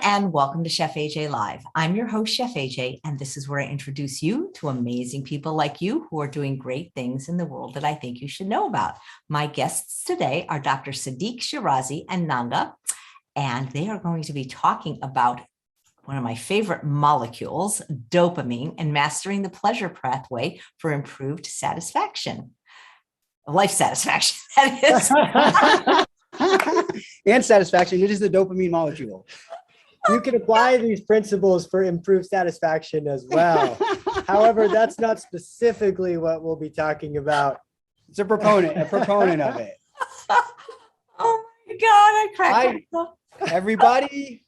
and welcome to Chef AJ Live. I'm your host, Chef AJ, and this is where I introduce you to amazing people like you who are doing great things in the world that I think you should know about. My guests today are Dr. Sadiq, Sheraze, and Nanda, and they are going to be talking about one of my favorite molecules, dopamine, and mastering the pleasure pathway for improved satisfaction. Life satisfaction, that is. And satisfaction. It is the dopamine molecule. You can apply these principles for improved satisfaction as well. However, that's not specifically what we'll be talking about. It's a proponent of it. Oh my God, I cracked myself. Everybody.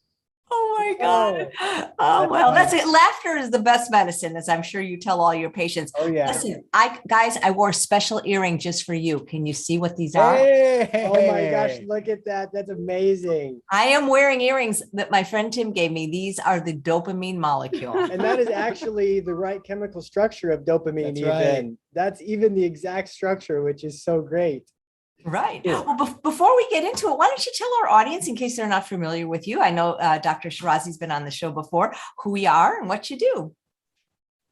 Oh my God. Oh, well, that's it. Laughter is the best medicine, as I'm sure you tell all your patients. Oh, yeah. Listen, I wore a special earring just for you. Can you see what these are? Hey. Oh my gosh, look at that. That's amazing. I am wearing earrings that my friend Tim gave me. These are the dopamine molecule. And that is actually the right chemical structure of dopamine. That's even the exact structure, which is so great. Right. Well, before we get into it, why don't you tell our audience, in case they're not familiar with you, I know Dr. Sheraze's been on the show before, who we are and what you do.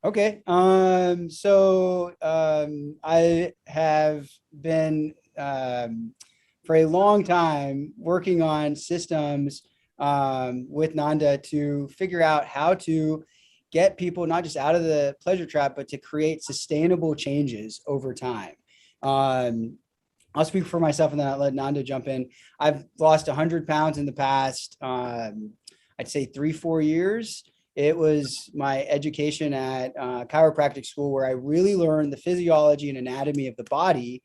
Okay. I have been for a long time working on systems with Nanda to figure out how to get people not just out of the pleasure trap, but to create sustainable changes over time. I'll speak for myself and then I'll let Nanda jump in. I've lost 100 pounds in the past, I'd say 3-4 years. It was my education at chiropractic school where I really learned the physiology and anatomy of the body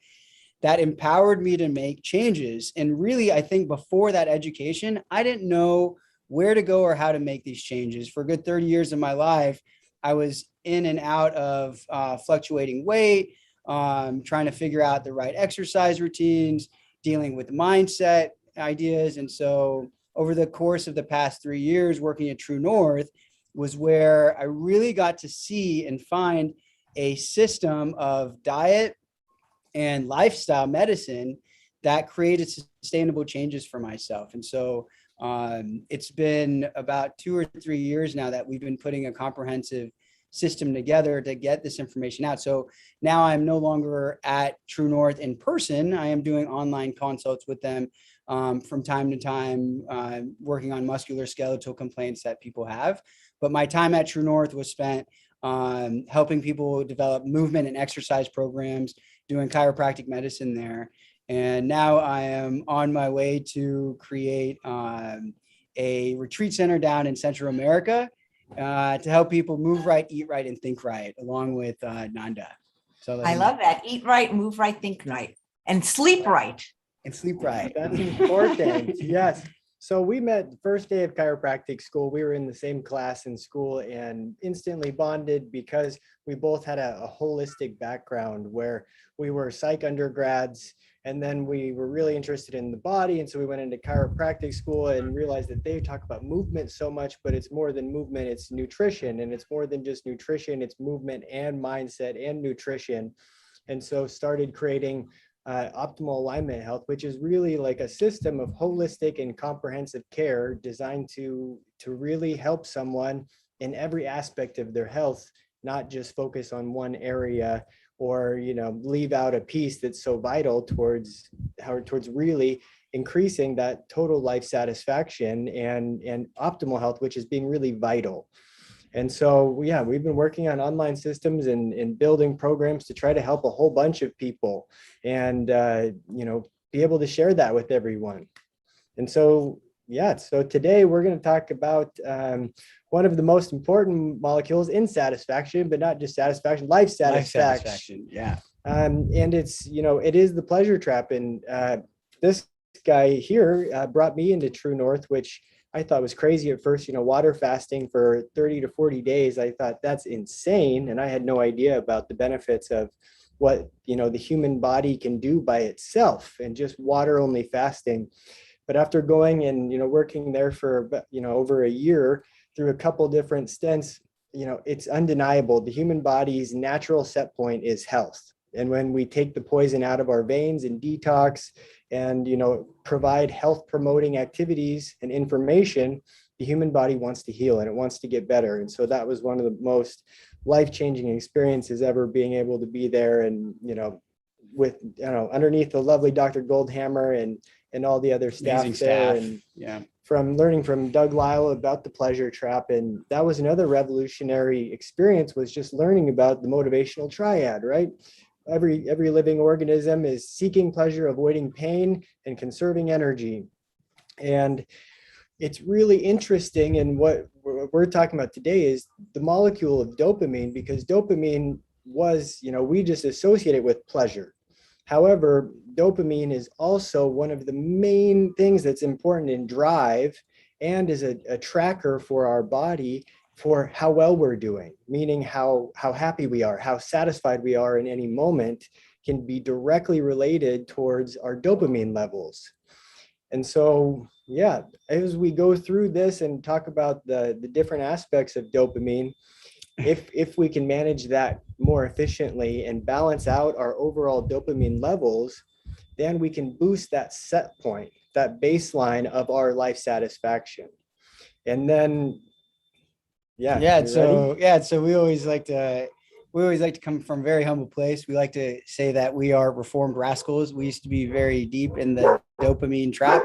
that empowered me to make changes. And really, I think before that education, I didn't know where to go or how to make these changes. For a good 30 years of my life, I was in and out of fluctuating weight, trying to figure out the right exercise routines, dealing with mindset ideas. And so over the course of the past 3 years working at TrueNorth was where I really got to see and find a system of diet and lifestyle medicine that created sustainable changes for myself. And so it's been about 2 or 3 years now that we've been putting a comprehensive system together to get this information out. So now I'm no longer at TrueNorth in person. I am doing online consults with them from time to time, working on musculoskeletal complaints that people have. But my time at TrueNorth was spent helping people develop movement and exercise programs, doing chiropractic medicine there. And now I am on my way to create a retreat center down in Central America to help people move right, eat right, and think right, along with Nanda. So I love that. Eat right, move right, think right, and sleep right. And sleep right. That's important. Yes. So we met the first day of chiropractic school. We were in the same class in school and instantly bonded because we both had a holistic background where we were psych undergrads. And then we were really interested in the body. And so we went into chiropractic school and realized that they talk about movement so much, but it's more than movement, it's nutrition. And it's more than just nutrition, it's movement and mindset and nutrition. And so started creating optimal alignment health, which is really like a system of holistic and comprehensive care designed to really help someone in every aspect of their health, not just focus on one area or, leave out a piece that's so vital towards really increasing that total life satisfaction and optimal health, which is being really vital. And so, we've been working on online systems and building programs to try to help a whole bunch of people and, be able to share that with everyone. And so, so today we're going to talk about one of the most important molecules in satisfaction, but not just satisfaction, life satisfaction. Yeah. And it's, it is the pleasure trap. And this guy here brought me into TrueNorth, which I thought was crazy at first, water fasting for 30 to 40 days. I thought that's insane. And I had no idea about the benefits of what, the human body can do by itself and just water only fasting. But after going and, working there for, over a year through a couple different stints, it's undeniable. The human body's natural set point is health. And when we take the poison out of our veins and detox and, provide health promoting activities and information, the human body wants to heal and it wants to get better. And so that was one of the most life-changing experiences ever, being able to be there and, with, underneath the lovely Dr. Goldhammer and all the other staff Amazing there. staff. And Yeah. from learning from Doug Lyle about the pleasure trap. And that was another revolutionary experience, was just learning about the motivational triad, right? Every living organism is seeking pleasure, avoiding pain, and conserving energy. And it's really interesting. And what we're talking about today is the molecule of dopamine, because dopamine was, we just associate it with pleasure. However, dopamine is also one of the main things that's important in drive, and is a tracker for our body for how well we're doing, meaning how happy we are, how satisfied we are in any moment, can be directly related towards our dopamine levels. And so, yeah, as we go through this and talk about the different aspects of dopamine, if we can manage that more efficiently and balance out our overall dopamine levels, then we can boost that set point, that baseline of our life satisfaction. And then, So we always like to come from a very humble place. We like to say that we are reformed rascals. We used to be very deep in the dopamine trap.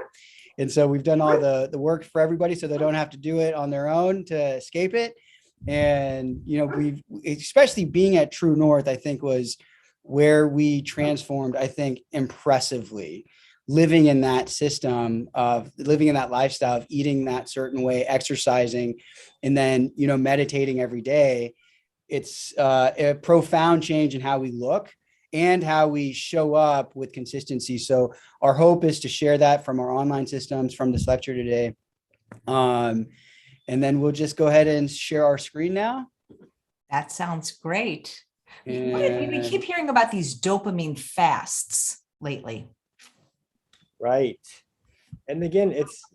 And so we've done all the work for everybody so they don't have to do it on their own to escape it. And, we've, especially being at TrueNorth, I think was where we transformed, I think, impressively, living in that system of living in that lifestyle of eating that certain way, exercising, and then, meditating every day. It's a profound change in how we look and how we show up with consistency. So our hope is to share that from our online systems from this lecture today. And then we'll just go ahead and share our screen now. That sounds great. And We keep hearing about these dopamine fasts lately. right. And again,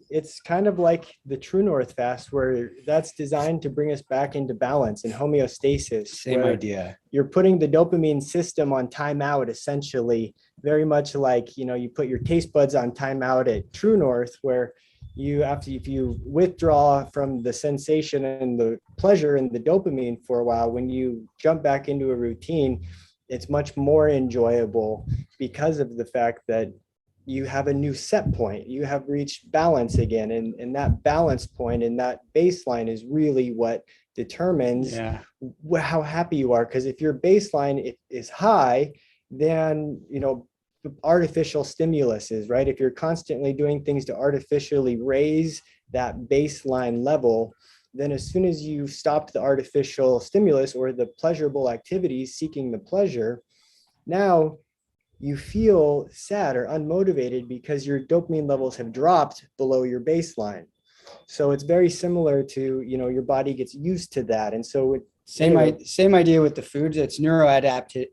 it's kind of like the TrueNorth fast, where that's designed to bring us back into balance and homeostasis. Same idea. You're putting the dopamine system on timeout, essentially, very much like, you put your taste buds on timeout at TrueNorth, where if you withdraw from the sensation and the pleasure and the dopamine for a while, when you jump back into a routine, it's much more enjoyable because of the fact that you have a new set point. You have reached balance again. And that balance point and that baseline is really what determines how happy you are. Because if your baseline is high, then, artificial stimulus is, right? If you're constantly doing things to artificially raise that baseline level, then as soon as you stop the artificial stimulus or the pleasurable activities seeking the pleasure, now you feel sad or unmotivated because your dopamine levels have dropped below your baseline. So it's very similar to, your body gets used to that. And so same idea with the foods. It's neuroadaptive.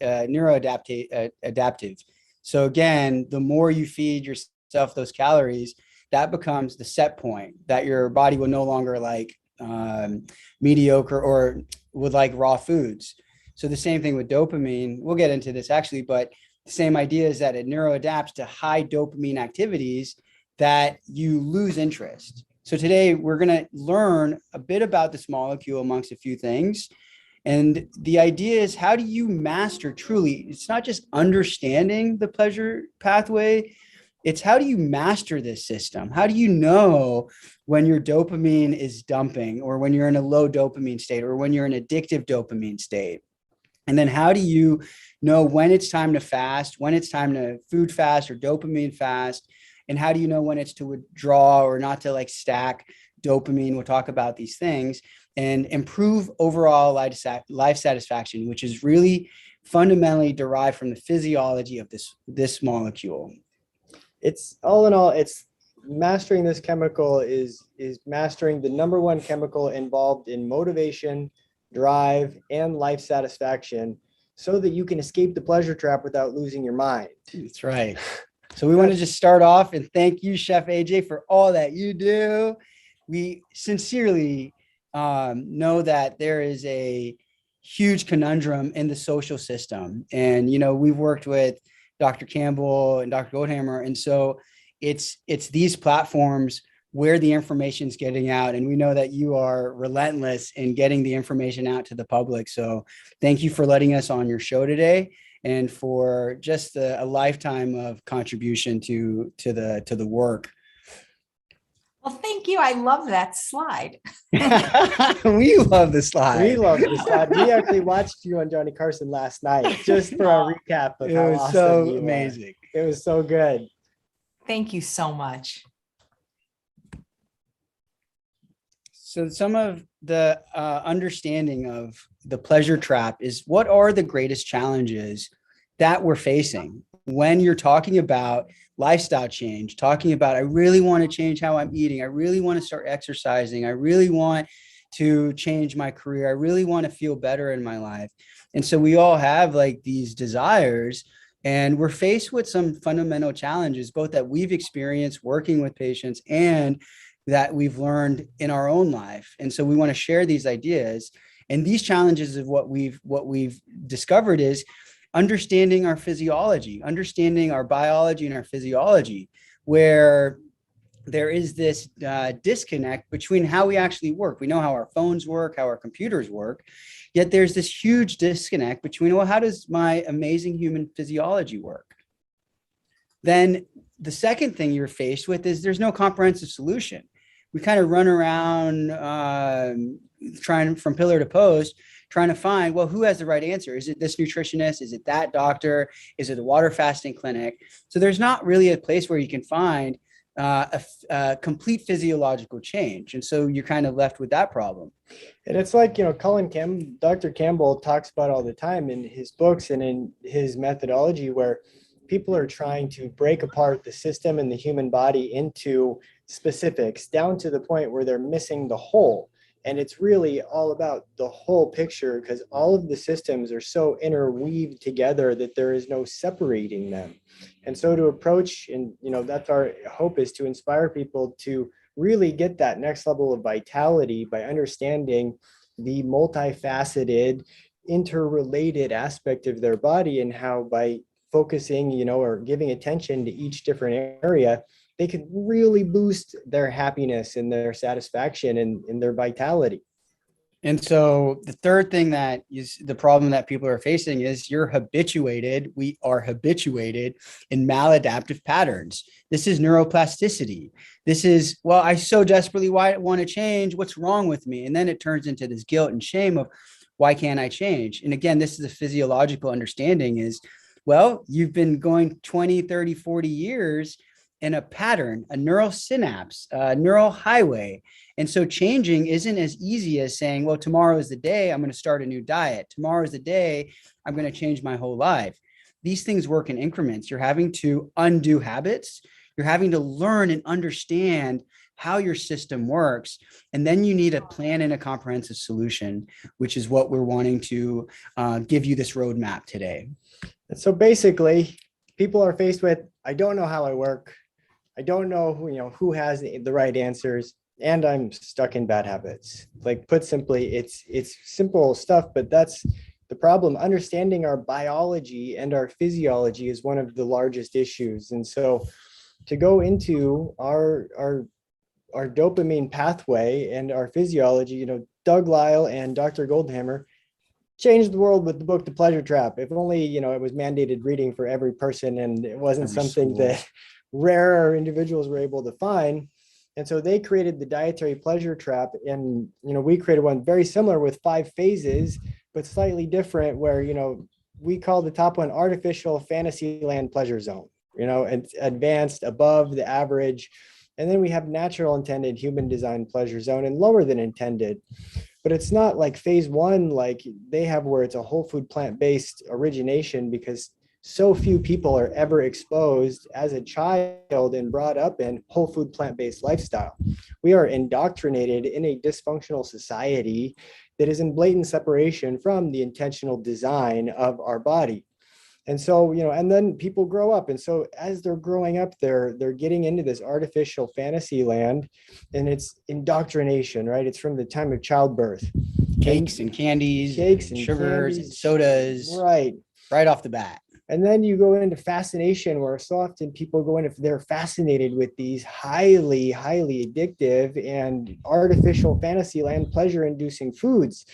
So again, the more you feed yourself those calories, that becomes the set point that your body will no longer like mediocre or would like raw foods. So the same thing with dopamine. We'll get into this actually, but the same idea is that it neuroadapts to high dopamine activities that you lose interest. So today we're going to learn a bit about this molecule amongst a few things. And the idea is, how do you master truly? It's not just understanding the pleasure pathway. It's how do you master this system? How do you know when your dopamine is dumping, or when you're in a low dopamine state, or when you're in addictive dopamine state? And then how do you know when it's time to fast, when it's time to food fast or dopamine fast? And how do you know when it's to withdraw or not to like stack dopamine? We'll talk about these things and improve overall life satisfaction, which is really fundamentally derived from the physiology of this molecule. It's all in all, it's mastering this chemical is mastering the number one chemical involved in motivation, drive, and life satisfaction, so that you can escape the pleasure trap without losing your mind. That's right. So we want to just start off and thank you, Chef AJ, for all that you do. We sincerely know that there is a huge conundrum in the social system. And, we've worked with Dr. Campbell and Dr. Goldhammer. And so it's these platforms where the information is getting out. And we know that you are relentless in getting the information out to the public. So thank you for letting us on your show today, and for just a lifetime of contribution to the work. Well, thank you. I love that slide. We love the slide. We love the slide. We actually watched you on Johnny Carson last night just for a recap of It how was awesome so you are. amazing. It was so good. Thank you so much. So some of the understanding of the pleasure trap is, what are the greatest challenges that we're facing when you're talking about lifestyle change, talking about, I really want to change how I'm eating. I really want to start exercising. I really want to change my career. I really want to feel better in my life. And so we all have like these desires, and we're faced with some fundamental challenges, both that we've experienced working with patients and that we've learned in our own life. And so we want to share these ideas. And these challenges of what we've discovered is understanding our physiology, understanding our biology and our physiology, where there is this disconnect between how we actually work. We know how our phones work, how our computers work, yet there's this huge disconnect between, well, how does my amazing human physiology work? Then the second thing you're faced with is there's no comprehensive solution. We kind of run around trying from pillar to post, trying to find, well, who has the right answer? Is it this nutritionist? Is it that doctor? Is it a water fasting clinic? So there's not really a place where you can find a complete physiological change. And so you're kind of left with that problem. And it's like, Dr. Campbell talks about all the time in his books and in his methodology, where people are trying to break apart the system and the human body into specifics down to the point where they're missing the whole. And it's really all about the whole picture, because all of the systems are so interweaved together that there is no separating them. And so to approach, and that's our hope, is to inspire people to really get that next level of vitality by understanding the multifaceted, interrelated aspect of their body, and how by focusing, or giving attention to each different area, they can really boost their happiness and their satisfaction and their vitality. And so the third thing that is the problem that people are facing is we are habituated in maladaptive patterns. This is neuroplasticity. This is, well, I so desperately want to change. What's wrong with me? And then it turns into this guilt and shame of, why can't I change? And again, this is a physiological understanding is, well, you've been going 20, 30, 40 years in a pattern, a neural synapse, a neural highway. And so changing isn't as easy as saying, well, tomorrow is the day I'm going to start a new diet. Tomorrow is the day I'm going to change my whole life. These things work in increments. You're having to undo habits. You're having to learn and understand how your system works. And then you need a plan and a comprehensive solution, which is what we're wanting to give you this roadmap today. So basically, people are faced with, I don't know how I work. I don't know who has the right answers, and I'm stuck in bad habits. Like, put simply, it's simple stuff, but that's the problem. Understanding our biology and our physiology is one of the largest issues. And so to go into our dopamine pathway and our physiology, Doug Lisle and Dr. Goldhammer changed the world with the book, The Pleasure Trap. If only, it was mandated reading for every person, and it wasn't something that rarer individuals were able to find. And so they created the dietary pleasure trap. And, we created one very similar with 5 phases, but slightly different, where, we call the top one artificial fantasyland pleasure zone. It's advanced, above the average. And then we have natural intended, human designed pleasure zone, and lower than intended. But it's not like phase 1, like they have, where it's a whole food plant-based origination, because so few people are ever exposed as a child and brought up in whole food plant-based lifestyle. We are indoctrinated in a dysfunctional society that is in blatant separation from the intentional design of our body. And so, and then people grow up. And so as they're growing up, they're getting into this artificial fantasy land, and it's indoctrination, right? It's from the time of childbirth. Cakes and candies, Cakes and sugars candies, and sodas. Right Right off the bat. And then you go into fascination, where so often people go in if they're fascinated with these highly, highly addictive and artificial fantasyland pleasure inducing foods.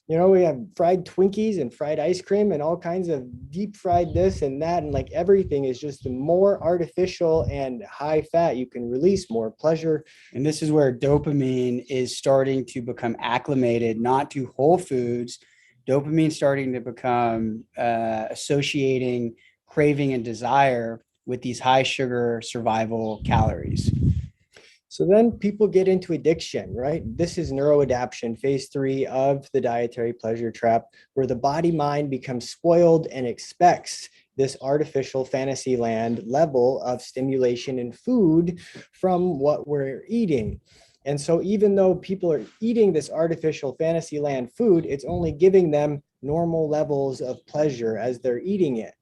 You know, we have fried Twinkies and fried ice cream and all kinds of deep fried this and that. And like everything is just the more artificial and high fat you can release, more pleasure. And this is where dopamine is starting to become acclimated, not to whole foods. Dopamine starting to become associating craving and desire with these high sugar survival calories. So then people get into addiction, right? This is neuroadaptation, phase 3 of the dietary pleasure trap, where the body mind becomes spoiled and expects this artificial fantasy land level of stimulation in food from what we're eating. And so even though people are eating this artificial fantasy land food, it's only giving them normal levels of pleasure as they're eating it.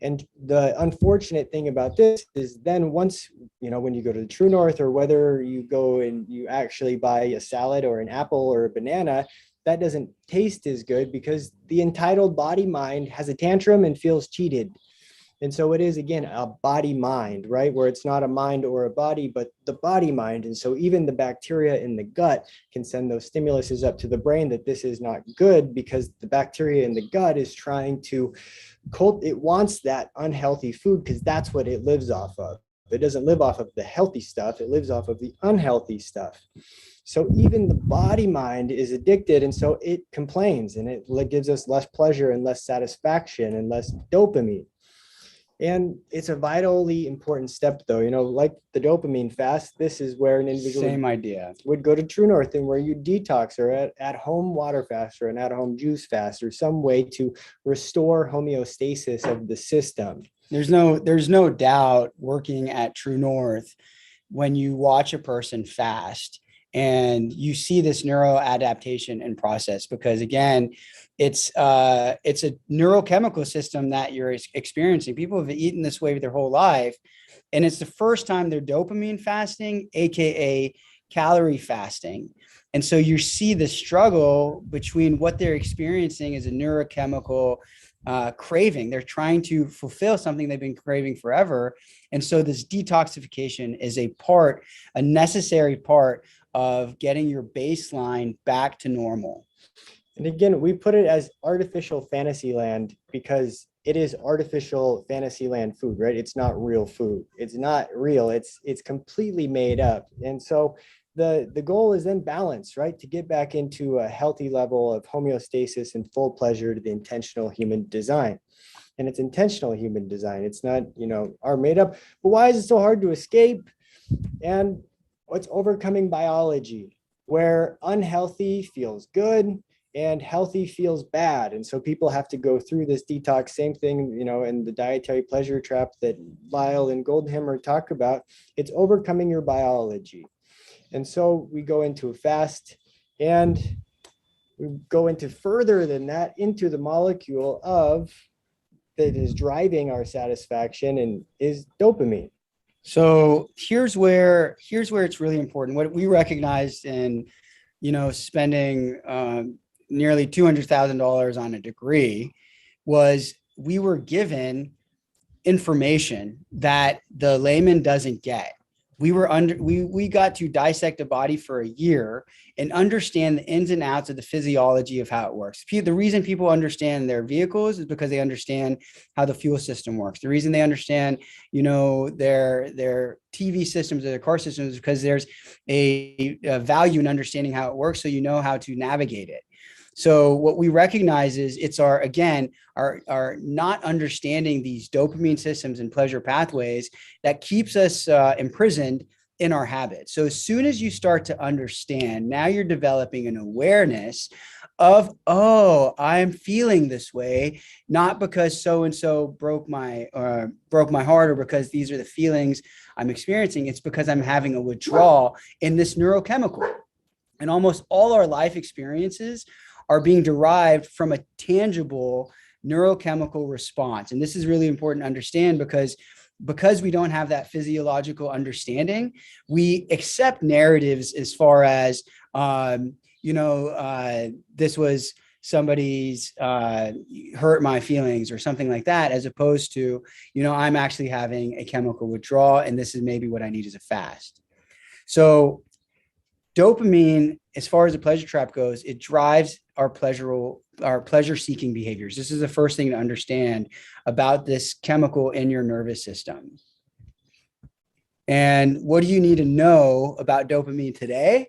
And the unfortunate thing about this is then once, you know, when you go to the TrueNorth, or whether you go and you actually buy a salad or an apple or a banana, that doesn't taste as good because the entitled body mind has a tantrum and feels cheated. And so it is, again, a body mind, right? Where it's not a mind or a body, but the body mind. And so even the bacteria in the gut can send those stimuluses up to the brain that this is not good, because the bacteria in the gut is trying to it wants that unhealthy food because that's what it lives off of. It doesn't live off of the healthy stuff. It lives off of the unhealthy stuff. So even the body mind is addicted, and so it complains, and it gives us less pleasure and less satisfaction and less dopamine. And it's a vitally important step, though, you know, like the dopamine fast. This is where an individual Same idea would go to TrueNorth, and where you detox, or at home water fast, or an at home juice fast, or some way to restore homeostasis of the system. There's no doubt, working at TrueNorth, when you watch a person fast and you see this neuroadaptation and process, because again, it's a neurochemical system that you're experiencing. People have eaten this way their whole life, and it's the first time they're dopamine fasting, aka calorie fasting. And so you see the struggle between what they're experiencing as a neurochemical craving. They're trying to fulfill something they've been craving forever. And so this detoxification is a necessary part of getting your baseline back to normal. And again, we put it as artificial fantasy land because it is artificial fantasy land food, right? It's not real food. It's not real. It's completely made up. And so the goal is then balance, right? To get back into a healthy level of homeostasis and full pleasure to the intentional human design. And it's intentional human design. It's not, you know, our made up. But why is it so hard to escape? And it's overcoming biology, where unhealthy feels good and healthy feels bad. And so people have to go through this detox, same thing, you know, in the dietary pleasure trap that Lyle and Goldhammer talk about. It's overcoming your biology. And so we go into a fast, and we go into further than that, into the molecule of that is driving our satisfaction, and is dopamine. So here's where it's really important. What we recognized in, you know, spending nearly $200,000 on a degree was we were given information that the layman doesn't get. We got to dissect a body for a year and understand the ins and outs of the physiology of how it works. The reason people understand their vehicles is because they understand how the fuel system works. The reason they understand, you know, their TV systems or their car systems is because there's a value in understanding how it works, so you know how to navigate it. So what we recognize is it's our not understanding these dopamine systems and pleasure pathways that keeps us imprisoned in our habits. So as soon as you start to understand, now you're developing an awareness of, oh, I'm feeling this way, not because so-and-so broke my heart, or because these are the feelings I'm experiencing. It's because I'm having a withdrawal in this neurochemical. And almost all our life experiences are being derived from a tangible neurochemical response. And this is really important to understand because we don't have that physiological understanding, we accept narratives as far as, this was somebody's hurt my feelings or something like that, as opposed to, I'm actually having a chemical withdrawal and this is maybe what I need is a fast. So dopamine, as far as the pleasure trap goes, it drives our pleasure-seeking behaviors. This is the first thing to understand about this chemical in your nervous system. And what do you need to know about dopamine today?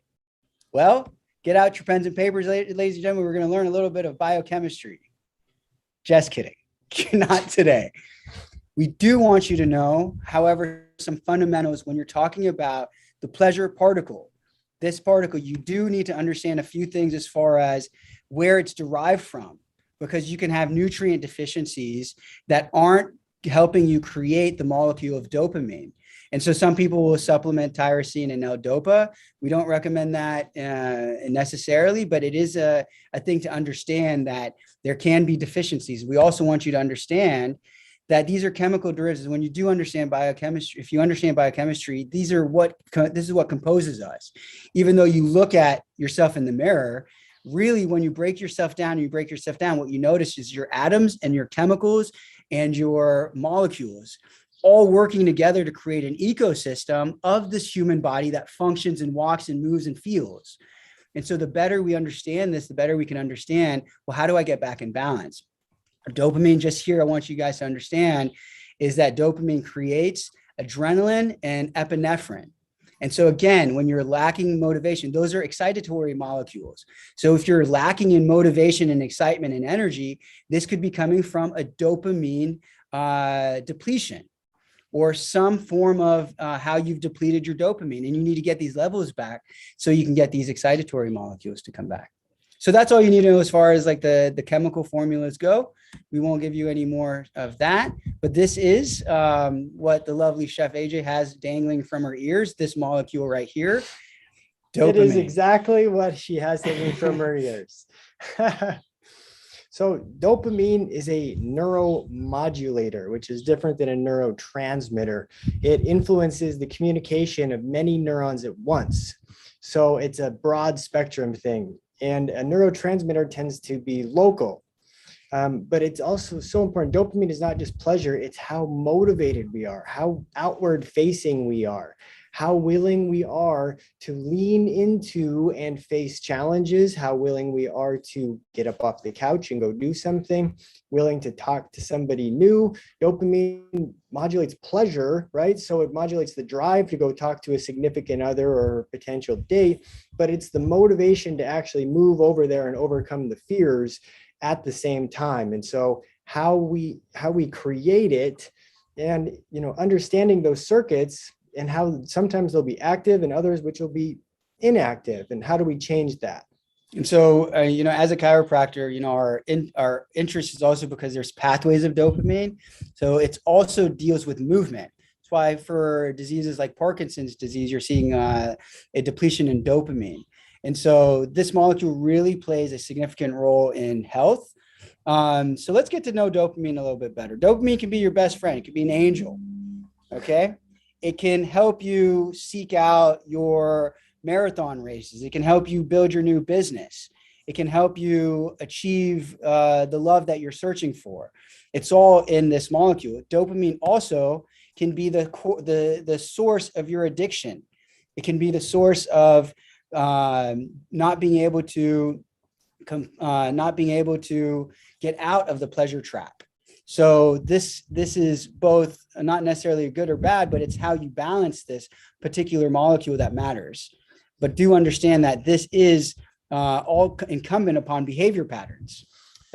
Well, get out your pens and papers, ladies and gentlemen. We're going to learn a little bit of biochemistry. Just kidding. Not today. We do want you to know, however, some fundamentals when you're talking about the pleasure particle. This particle, you do need to understand a few things as far as where it's derived from, because you can have nutrient deficiencies that aren't helping you create the molecule of dopamine. And so some people will supplement tyrosine and L-DOPA. We don't recommend that necessarily, but it is a thing to understand that there can be deficiencies. We also want you to understand that these are chemical derivatives. When you do understand biochemistry, if you understand biochemistry, this is what composes us. Even though you look at yourself in the mirror, really when you break yourself down, what you notice is your atoms and your chemicals and your molecules all working together to create an ecosystem of this human body that functions and walks and moves and feels. And so the better we understand this, the better we can understand, well, how do I get back in balance? Dopamine, just here, I want you guys to understand, is that dopamine creates adrenaline and epinephrine. And so again, when you're lacking motivation, those are excitatory molecules. So if you're lacking in motivation and excitement and energy, this could be coming from a dopamine depletion, or some form of how you've depleted your dopamine, and you need to get these levels back so you can get these excitatory molecules to come back. So that's all you need to know as far as like the chemical formulas go. We won't give you any more of that, but this is what the lovely Chef AJ has dangling from her ears, this molecule right here. Dopamine. It is exactly what she has dangling from her ears. So dopamine is a neuromodulator, which is different than a neurotransmitter. It influences the communication of many neurons at once. So it's a broad spectrum thing. And a neurotransmitter tends to be local. But it's also so important. Dopamine is not just pleasure, it's how motivated we are, how outward facing we are, how willing we are to lean into and face challenges, how willing we are to get up off the couch and go do something, willing to talk to somebody new. Dopamine modulates pleasure, right? So it modulates the drive to go talk to a significant other or potential date, but it's the motivation to actually move over there and overcome the fears at the same time. And so how we create it, and understanding those circuits and how sometimes they'll be active and others which will be inactive, and how do we change that? And so, as a chiropractor, our interest is also because there's pathways of dopamine. So it also deals with movement. That's why for diseases like Parkinson's disease, you're seeing a depletion in dopamine. And so this molecule really plays a significant role in health. So let's get to know dopamine a little bit better. Dopamine can be your best friend. It can be an angel. Okay. It can help you seek out your marathon races. It can help you build your new business. It can help you achieve the love that you're searching for. It's all in this molecule. Dopamine also can be the source of your addiction. It can be the source of not being able to get out of the pleasure trap. So this is both not necessarily good or bad, but it's how you balance this particular molecule that matters. But do understand that this is all incumbent upon behavior patterns.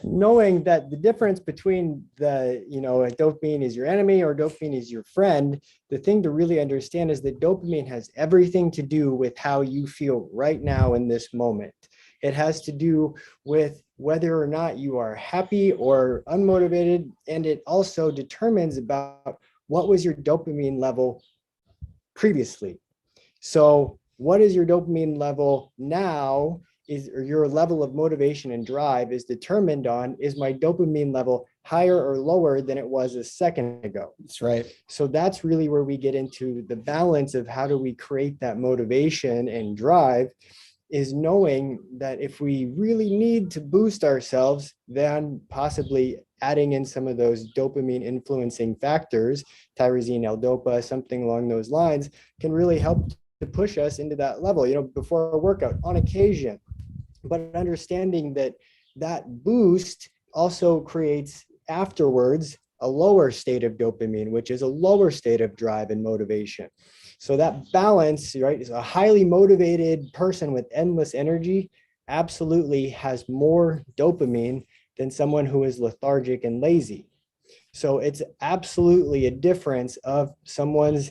Knowing that the difference between dopamine is your enemy or dopamine is your friend, the thing to really understand is that dopamine has everything to do with how you feel right now in this moment. It has to do with whether or not you are happy or unmotivated, and it also determines about what was your dopamine level previously. So what is your dopamine level now? Or your level of motivation and drive is determined on, is my dopamine level higher or lower than it was a second ago? That's right. So that's really where we get into the balance of how do we create that motivation and drive. is knowing that if we really need to boost ourselves, then possibly adding in some of those dopamine influencing factors, tyrosine, L-dopa, something along those lines, can really help to push us into that level, before a workout on occasion. But understanding that that boost also creates afterwards a lower state of dopamine, which is a lower state of drive and motivation. So that balance, right, is a highly motivated person with endless energy absolutely has more dopamine than someone who is lethargic and lazy. So it's absolutely a difference of someone's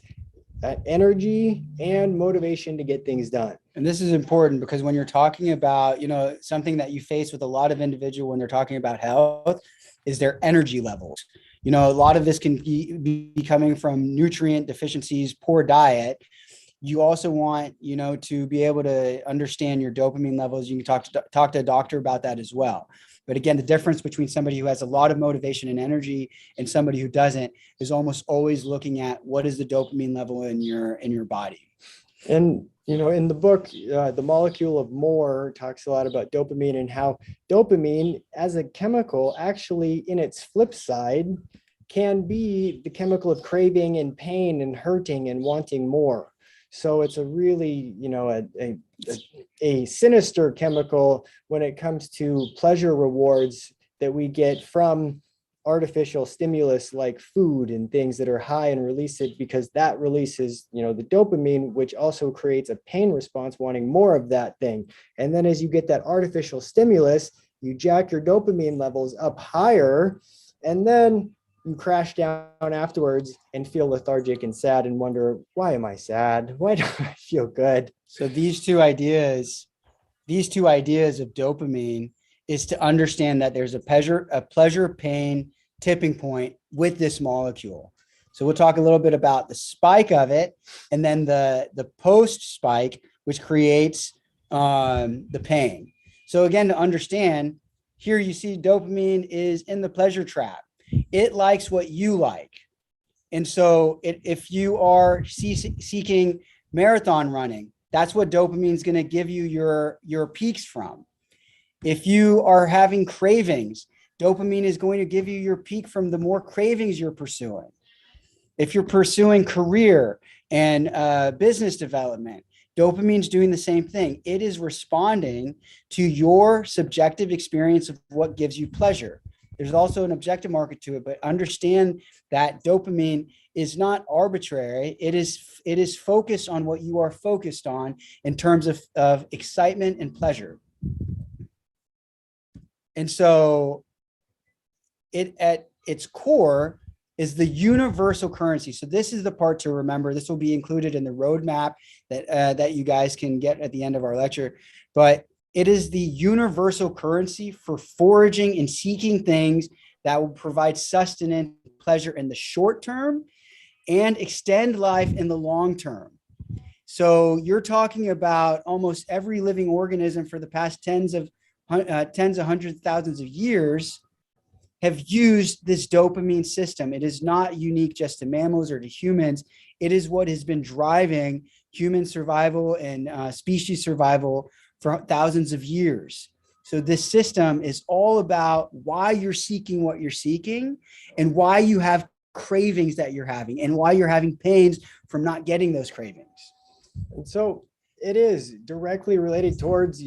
energy and motivation to get things done. And this is important because when you're talking about, something that you face with a lot of individuals when they're talking about health is their energy levels. A lot of this can be coming from nutrient deficiencies, poor diet. You also want, to be able to understand your dopamine levels. You can talk to a doctor about that as well. But again, the difference between somebody who has a lot of motivation and energy and somebody who doesn't is almost always looking at what is the dopamine level in your body. And, in the book, The Molecule of More talks a lot about dopamine and how dopamine as a chemical actually in its flip side can be the chemical of craving and pain and hurting and wanting more. So it's a really, a sinister chemical when it comes to pleasure rewards that we get from artificial stimulus like food and things that are high and release it, because that releases, the dopamine, which also creates a pain response, wanting more of that thing. And then as you get that artificial stimulus, you jack your dopamine levels up higher, and then you crash down afterwards and feel lethargic and sad and wonder, why am I sad? Why don't I feel good? So these two ideas of dopamine is to understand that there's a pleasure pain tipping point with this molecule. So we'll talk a little bit about the spike of it and then the post spike, which creates the pain. So again, to understand, here you see dopamine is in the pleasure trap. It likes what you like. And so if you are seeking marathon running, that's what dopamine is going to give you your peaks from. If you are having cravings, dopamine is going to give you your peak from the more cravings you're pursuing. If you're pursuing career and business development, dopamine's doing the same thing. It is responding to your subjective experience of what gives you pleasure. There's also an objective market to it, but understand that dopamine is not arbitrary. It is focused on what you are focused on in terms of excitement and pleasure. And so it at its core is the universal currency. So this is the part to remember. This will be included in the roadmap that you guys can get at the end of our lecture. But it is the universal currency for foraging and seeking things that will provide sustenance, pleasure in the short term and extend life in the long term. So you're talking about almost every living organism for the past tens of hundreds of thousands of years have used this dopamine system. It is not unique just to mammals or to humans. It is what has been driving human survival and species survival for thousands of years. So this system is all about why you're seeking what you're seeking and why you have cravings that you're having and why you're having pains from not getting those cravings. And so it is directly related towards,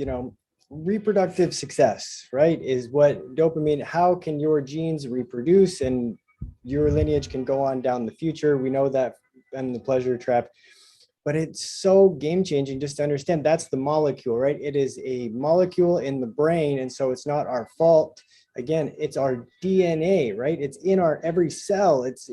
reproductive success, right? Is what dopamine, how can your genes reproduce and your lineage can go on down the future. We know that in the pleasure trap, but it's so game changing just to understand that's the molecule, right? It is a molecule in the brain. And so it's not our fault. Again, it's our DNA, right? It's in our every cell. It's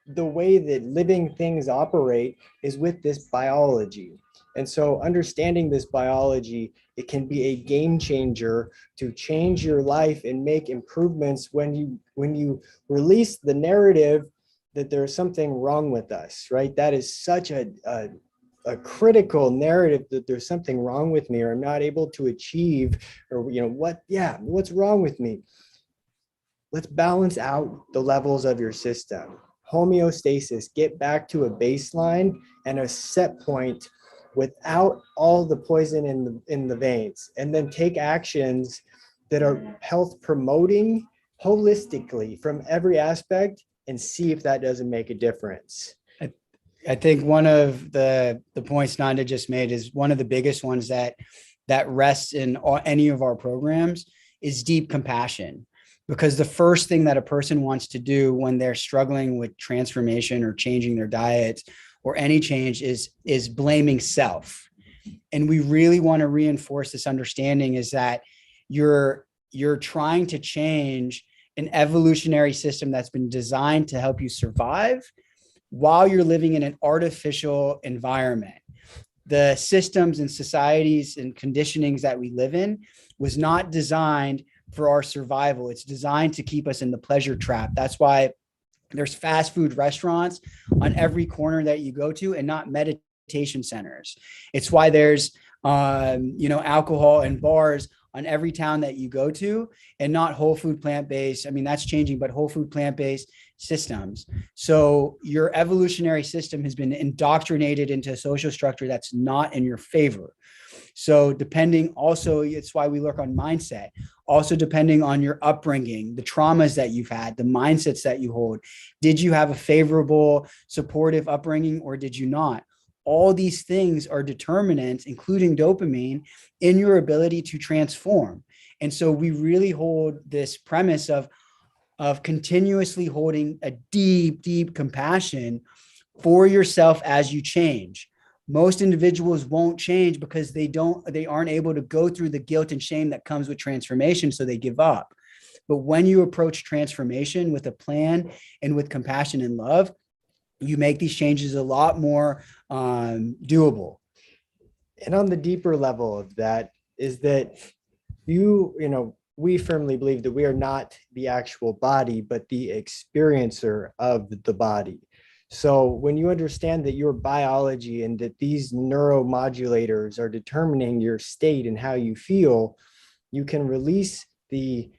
the way that living things operate is with this biology. And so understanding this biology, it can be a game changer to change your life and make improvements when you release the narrative that there's something wrong with us, right? That is such a critical narrative, that there's something wrong with me, or I'm not able to achieve, or what's wrong with me? Let's balance out the levels of your system. Homeostasis, get back to a baseline and a set point without all the poison in the veins, and then take actions that are health promoting holistically from every aspect and see if that doesn't make a difference. I think one of the points Nanda just made is one of the biggest ones that rests in any of our programs is deep compassion. Because the first thing that a person wants to do when they're struggling with transformation or changing their diets or any change is blaming self. And we really want to reinforce this understanding is that you're trying to change an evolutionary system that's been designed to help you survive while you're living in an artificial environment. The systems and societies and conditionings that we live in was not designed for our survival. It's designed to keep us in the pleasure trap. That's why there's fast food restaurants on every corner that you go to and not meditation centers. It's why there's alcohol and bars on every town that you go to and not whole food plant-based. I mean, that's changing, but whole food plant-based systems. So your evolutionary system has been indoctrinated into a social structure that's not in your favor. So depending also, it's why we look on mindset, also depending on your upbringing, the traumas that you've had, the mindsets that you hold. Did you have a favorable, supportive upbringing or did you not? All these things are determinants, including dopamine, in your ability to transform. And so we really hold this premise of continuously holding a deep, deep compassion for yourself as you change. Most individuals won't change because they aren't able to go through the guilt and shame that comes with transformation, so they give up. But when you approach transformation with a plan and with compassion and love, you make these changes a lot more doable. And on the deeper level of that is that we firmly believe that we are not the actual body, but the experiencer of the body. So when you understand that your biology and that these neuromodulators are determining your state and how you feel, you can release the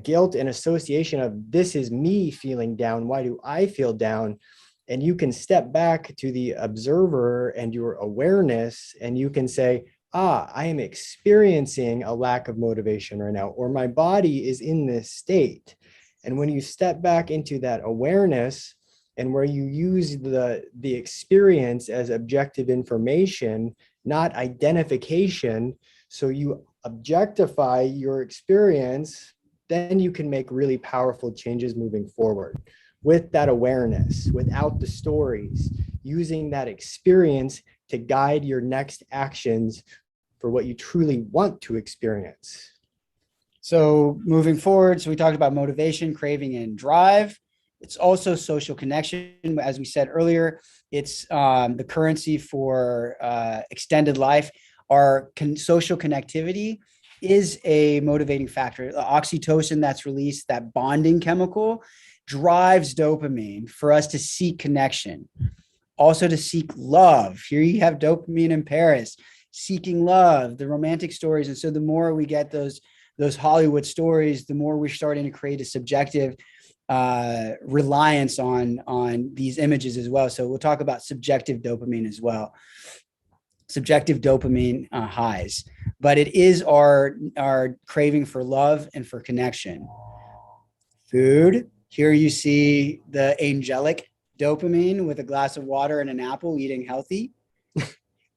guilt and association of this is me feeling down. Why do I feel down? And you can step back to the observer and your awareness, and you can say, I am experiencing a lack of motivation right now, or my body is in this state. And when you step back into that awareness and where you use the experience as objective information, not identification, so you objectify your experience, then you can make really powerful changes moving forward. With that awareness, without the stories, using that experience to guide your next actions for what you truly want to experience. So moving forward, so we talked about motivation, craving, and drive. It's also social connection. As we said earlier, it's the currency for extended life. Our social connectivity is a motivating factor. The oxytocin that's released, that bonding chemical, drives dopamine for us to seek connection, also to seek love. Here you have dopamine in Paris, seeking love, the romantic stories. And so the more we get those Hollywood stories, the more we're starting to create a subjective reliance on these images as well. So we'll talk about subjective dopamine as well. Subjective dopamine highs, but it is our craving for love and for connection. Food. Here you see the angelic dopamine with a glass of water and an apple, eating healthy.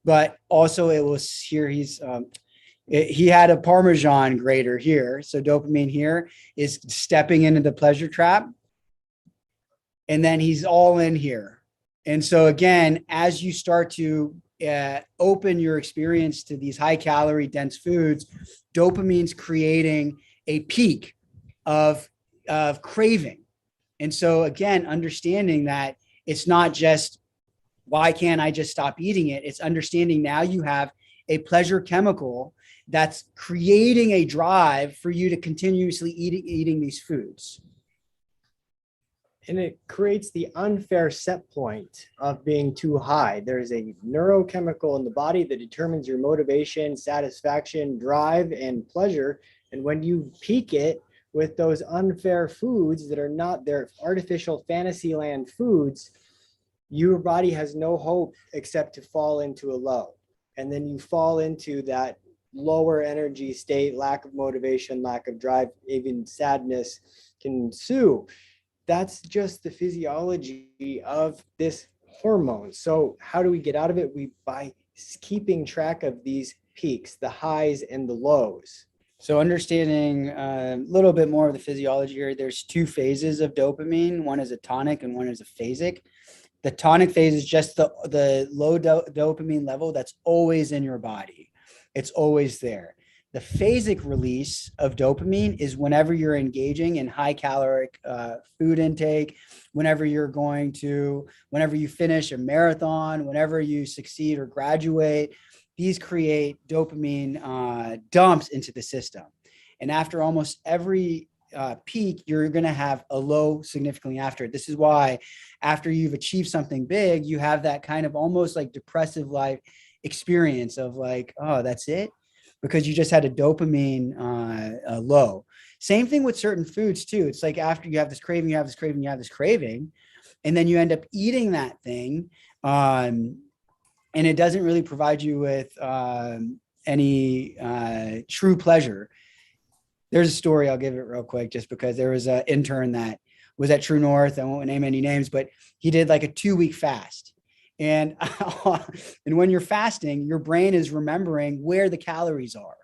But also it was here, he had a Parmesan grater here. So dopamine here is stepping into the pleasure trap. And then he's all in here. And so again, as you start to open your experience to these high calorie dense foods, dopamine's creating a peak of craving. And so again, understanding that it's not just, why can't I just stop eating it? It's understanding now you have a pleasure chemical that's creating a drive for you to continuously eating these foods. And it creates the unfair set point of being too high. There's a neurochemical in the body that determines your motivation, satisfaction, drive, and pleasure. And when you peak it with those unfair foods that are not their artificial fantasyland foods, your body has no hope except to fall into a low. and then you fall into that lower energy state, lack of motivation, lack of drive, even sadness can ensue. That's just the physiology of this hormone. So how do we get out of it? By keeping track of these peaks, the highs and the lows. So understanding a little bit more of the physiology here, there's two phases of dopamine. One is a tonic and one is a phasic. The tonic phase is just the low dopamine level that's always in your body. It's always there. The phasic release of dopamine is whenever you're engaging in high caloric food intake, whenever you finish a marathon, whenever you succeed or graduate. These create dopamine dumps into the system. And after almost every peak, you're going to have a low significantly after it. This is why after you've achieved something big, you have that kind of almost like depressive life experience of like, oh, that's it, because you just had a dopamine low. Same thing with certain foods too. It's like after you have this craving, you have this craving, you have this craving, and then you end up eating that thing. And it doesn't really provide you with any true pleasure. There's a story, I'll give it real quick, just because there was an intern that was at TrueNorth. I won't name any names, but he did like a 2-week fast. And when you're fasting, your brain is remembering where the calories are.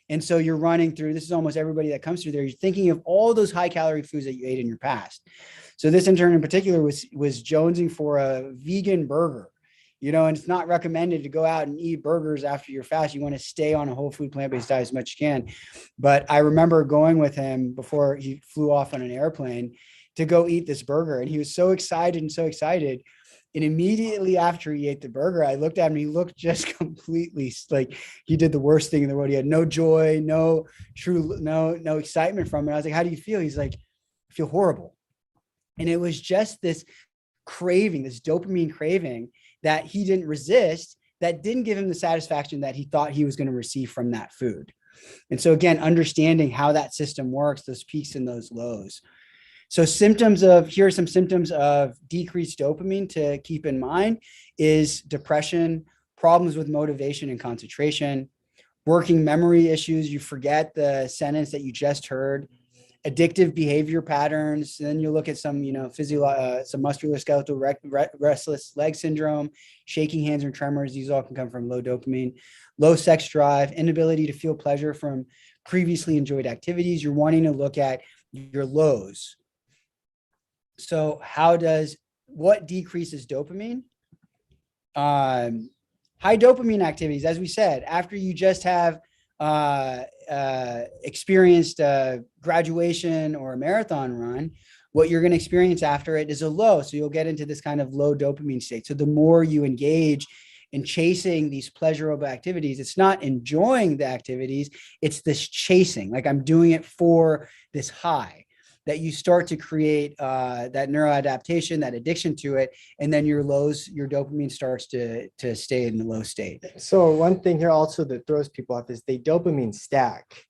And so you're running through, this is almost everybody that comes through there, you're thinking of all those high calorie foods that you ate in your past. So this intern in particular was jonesing for a vegan burger. And it's not recommended to go out and eat burgers after your fast. You want to stay on a whole food plant-based diet as much as you can. But I remember going with him before he flew off on an airplane to go eat this burger. And he was so excited. And immediately after he ate the burger, I looked at him and he looked just completely like he did the worst thing in the world. He had no joy, no excitement from it. I was like, how do you feel? He's like, I feel horrible. And it was just this craving, this dopamine craving that he didn't resist, that didn't give him the satisfaction that he thought he was going to receive from that food. And so again, understanding how that system works, those peaks and those lows. So here are some symptoms of decreased dopamine to keep in mind is depression, problems with motivation and concentration, working memory issues. You forget the sentence that you just heard, addictive behavior patterns. Then you look at some, some musculoskeletal restless leg syndrome, shaking hands and tremors. These all can come from low dopamine, low sex drive, inability to feel pleasure from previously enjoyed activities. You're wanting to look at your lows. So what decreases dopamine? High dopamine activities, as we said, after you just have experienced a graduation or a marathon run, what you're going to experience after it is a low. So you'll get into this kind of low dopamine state. So the more you engage in chasing these pleasurable activities, it's not enjoying the activities, it's this chasing, like I'm doing it for this high, that you start to create that neuroadaptation, that addiction to it. And then your dopamine starts to stay in the low state. So one thing here also that throws people off is they dopamine stack,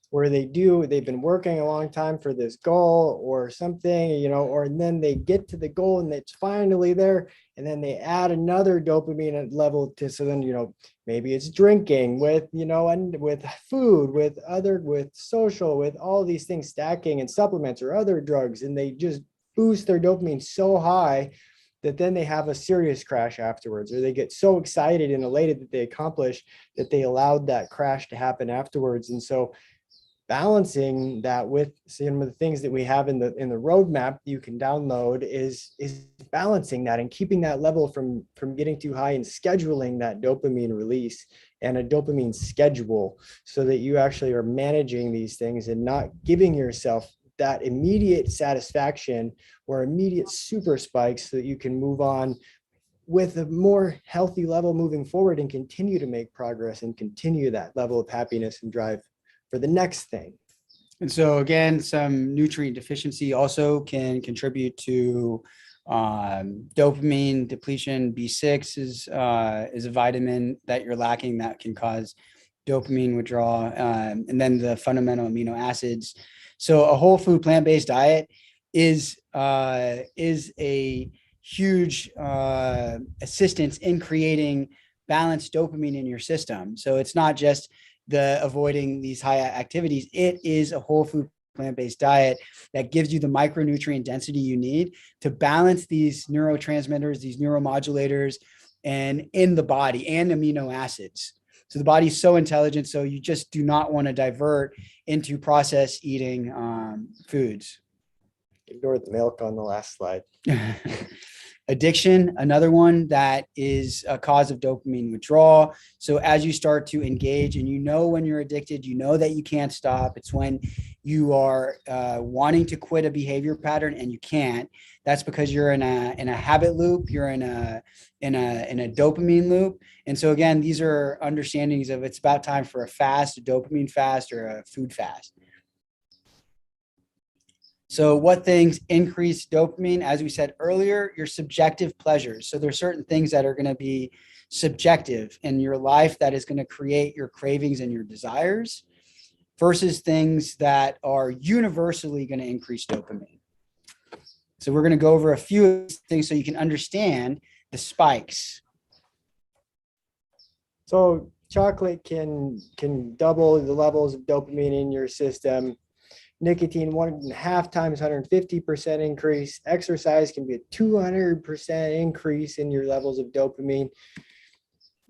where they've been working a long time for this goal or something, and then they get to the goal and it's finally there. And then they add another dopamine level so then, maybe it's drinking and with food, with social, with all these things stacking and supplements or other drugs. And they just boost their dopamine so high that then they have a serious crash afterwards, or they get so excited and elated that they accomplish that they allowed that crash to happen afterwards. And so balancing that with some of the things that we have in the roadmap you can download is balancing that and keeping that level from getting too high and scheduling that dopamine release and a dopamine schedule so that you actually are managing these things and not giving yourself that immediate satisfaction or immediate super spikes so that you can move on with a more healthy level moving forward and continue to make progress and continue that level of happiness and drive for the next thing. And so again, some nutrient deficiency also can contribute to dopamine depletion. B6 is a vitamin that you're lacking that can cause dopamine withdrawal, and then the fundamental amino acids. So a whole food plant-based diet is a huge assistance in creating balance dopamine in your system. So it's not just the avoiding these high activities. It is a whole food plant-based diet that gives you the micronutrient density you need to balance these neurotransmitters, these neuromodulators, and in the body, and amino acids. So the body is so intelligent. So you just do not want to divert into processed eating foods. Ignore the milk on the last slide. Addiction, another one that is a cause of dopamine withdrawal. So as you start to engage and you know when you're addicted, you know that you can't stop. It's when you are wanting to quit a behavior pattern and you can't. That's because you're in a habit loop. You're in a dopamine loop. And so again, these are understandings of it's about time for a fast, a dopamine fast, or a food fast. So what things increase dopamine? As we said earlier, your subjective pleasures. So there's certain things that are going to be subjective in your life that is going to create your cravings and your desires versus things that are universally going to increase dopamine. So we're going to go over a few things so you can understand the spikes. So chocolate can double the levels of dopamine in your system. Nicotine, 1.5 times 150% increase. Exercise can be a 200% increase in your levels of dopamine.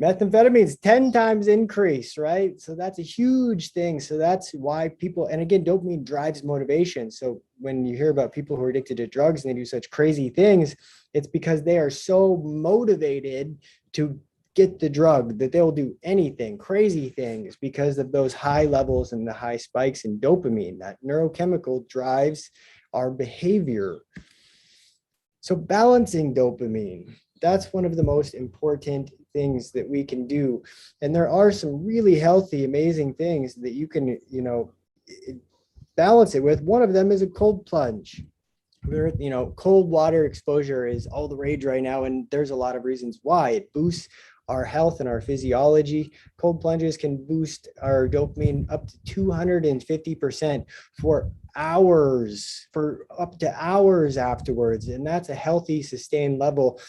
Methamphetamine's 10 times increase, right? So that's a huge thing. So that's why people, and again, dopamine drives motivation. So when you hear about people who are addicted to drugs and they do such crazy things, it's because they are so motivated to get the drug that they'll do anything, crazy things, because of those high levels and the high spikes in dopamine. That neurochemical drives our behavior. So balancing dopamine, that's one of the most important things that we can do. And there are some really healthy, amazing things that you can, balance it with. One of them is a cold plunge. Cold water exposure is all the rage right now, and there's a lot of reasons why. It boosts our health and our physiology. Cold plunges can boost our dopamine up to 250% for hours, for up to hours afterwards. And that's a healthy, sustained level.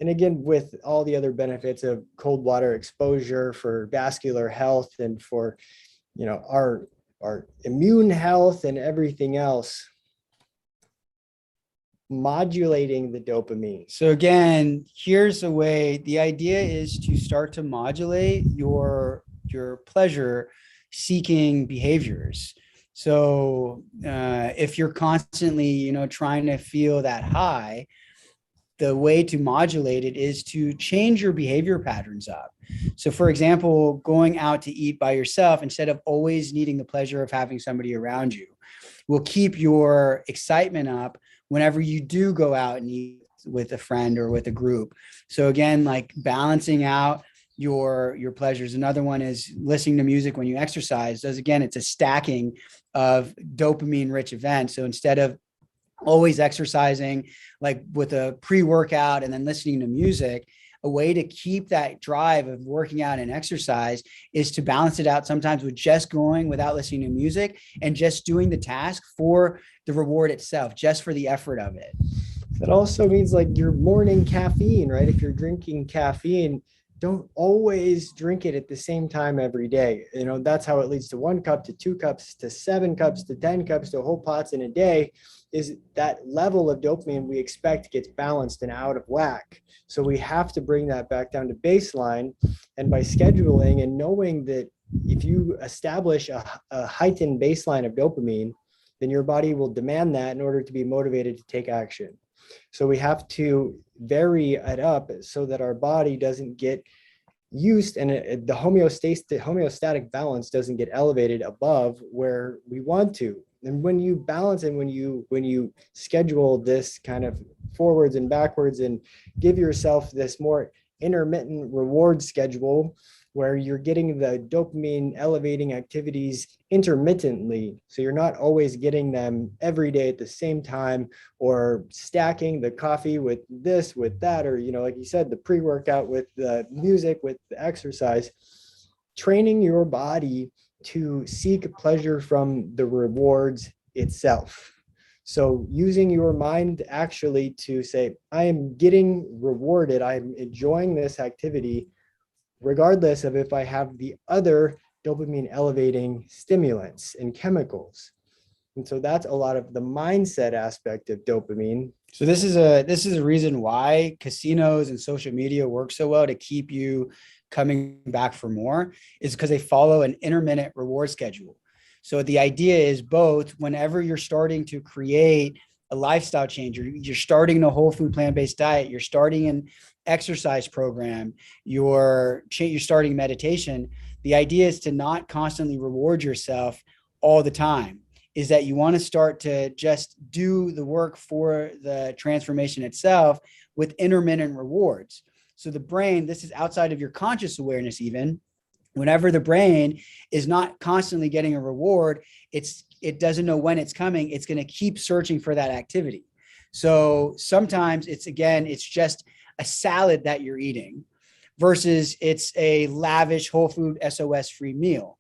And again, with all the other benefits of cold water exposure for vascular health and for, our immune health and everything else. Modulating the dopamine. So again, here's a way. The idea is to start to modulate your pleasure seeking behaviors. So if you're constantly, trying to feel that high, the way to modulate it is to change your behavior patterns up. So for example, going out to eat by yourself instead of always needing the pleasure of having somebody around you will keep your excitement up whenever you do go out and eat with a friend or with a group. So again, like balancing out your pleasures. Another one is listening to music when you exercise. Again, it's a stacking of dopamine rich events. So instead of always exercising like with a pre-workout and then listening to music, a way to keep that drive of working out and exercise is to balance it out sometimes with just going without listening to music and just doing the task for the reward itself, just for the effort of it. That also means like your morning caffeine, right? If you're drinking caffeine, don't always drink it at the same time every day. That's how it leads to 1 cup, to 2 cups, to 7 cups, to 10 cups, to whole pots in a day. Is that level of dopamine we expect gets balanced and out of whack. So we have to bring that back down to baseline. And by scheduling and knowing that if you establish a heightened baseline of dopamine, then your body will demand that in order to be motivated to take action. So we have to vary it up so that our body doesn't get used and the homeostatic balance doesn't get elevated above where we want to. And when you balance and when you schedule this kind of forwards and backwards and give yourself this more intermittent reward schedule where you're getting the dopamine elevating activities intermittently. So you're not always getting them every day at the same time or stacking the coffee with this, with that, or, like you said, the pre-workout with the music, with the exercise, training your body to seek pleasure from the rewards itself. So using your mind actually to say, I am getting rewarded, I'm enjoying this activity regardless of if I have the other dopamine elevating stimulants and chemicals. And so that's a lot of the mindset aspect of dopamine. So this is a reason why casinos and social media work so well to keep you coming back for more, is because they follow an intermittent reward schedule. So the idea is both whenever you're starting to create a lifestyle change, you're starting a whole food plant-based diet, you're starting an exercise program, you're starting meditation. The idea is to not constantly reward yourself all the time. Is that you want to start to just do the work for the transformation itself with intermittent rewards. So the brain, this is outside of your conscious awareness even, whenever the brain is not constantly getting a reward, it doesn't know when it's coming. It's going to keep searching for that activity. So sometimes it's just a salad that you're eating versus it's a lavish whole food SOS free meal.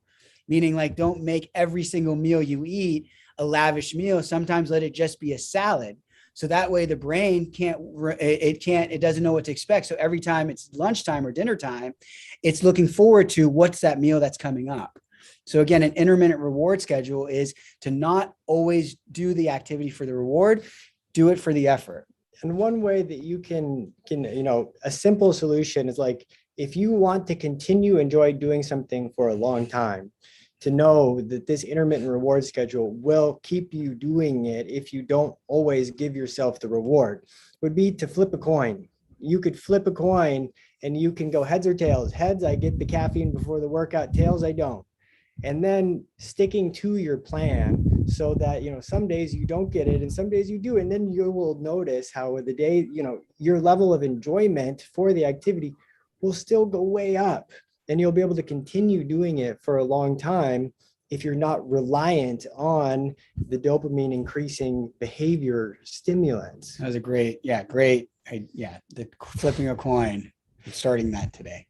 Meaning, like, don't make every single meal you eat a lavish meal. Sometimes let it just be a salad. So that way the brain it doesn't know what to expect. So every time it's lunchtime or dinner time, it's looking forward to what's that meal that's coming up. So again, an intermittent reward schedule is to not always do the activity for the reward, do it for the effort. And one way that you can, a simple solution is, like, if you want to continue enjoy doing something for a long time, to know that this intermittent reward schedule will keep you doing it if you don't always give yourself the reward, would be to flip a coin. You could flip a coin and you can go heads or tails. Heads, I get the caffeine before the workout. Tails, I don't. And then sticking to your plan so that, some days you don't get it and some days you do. And then you will notice how the day, your level of enjoyment for the activity will still go way up. And you'll be able to continue doing it for a long time if you're not reliant on the dopamine increasing behavior stimulants. That was a great. The flipping a coin. I'm starting that today.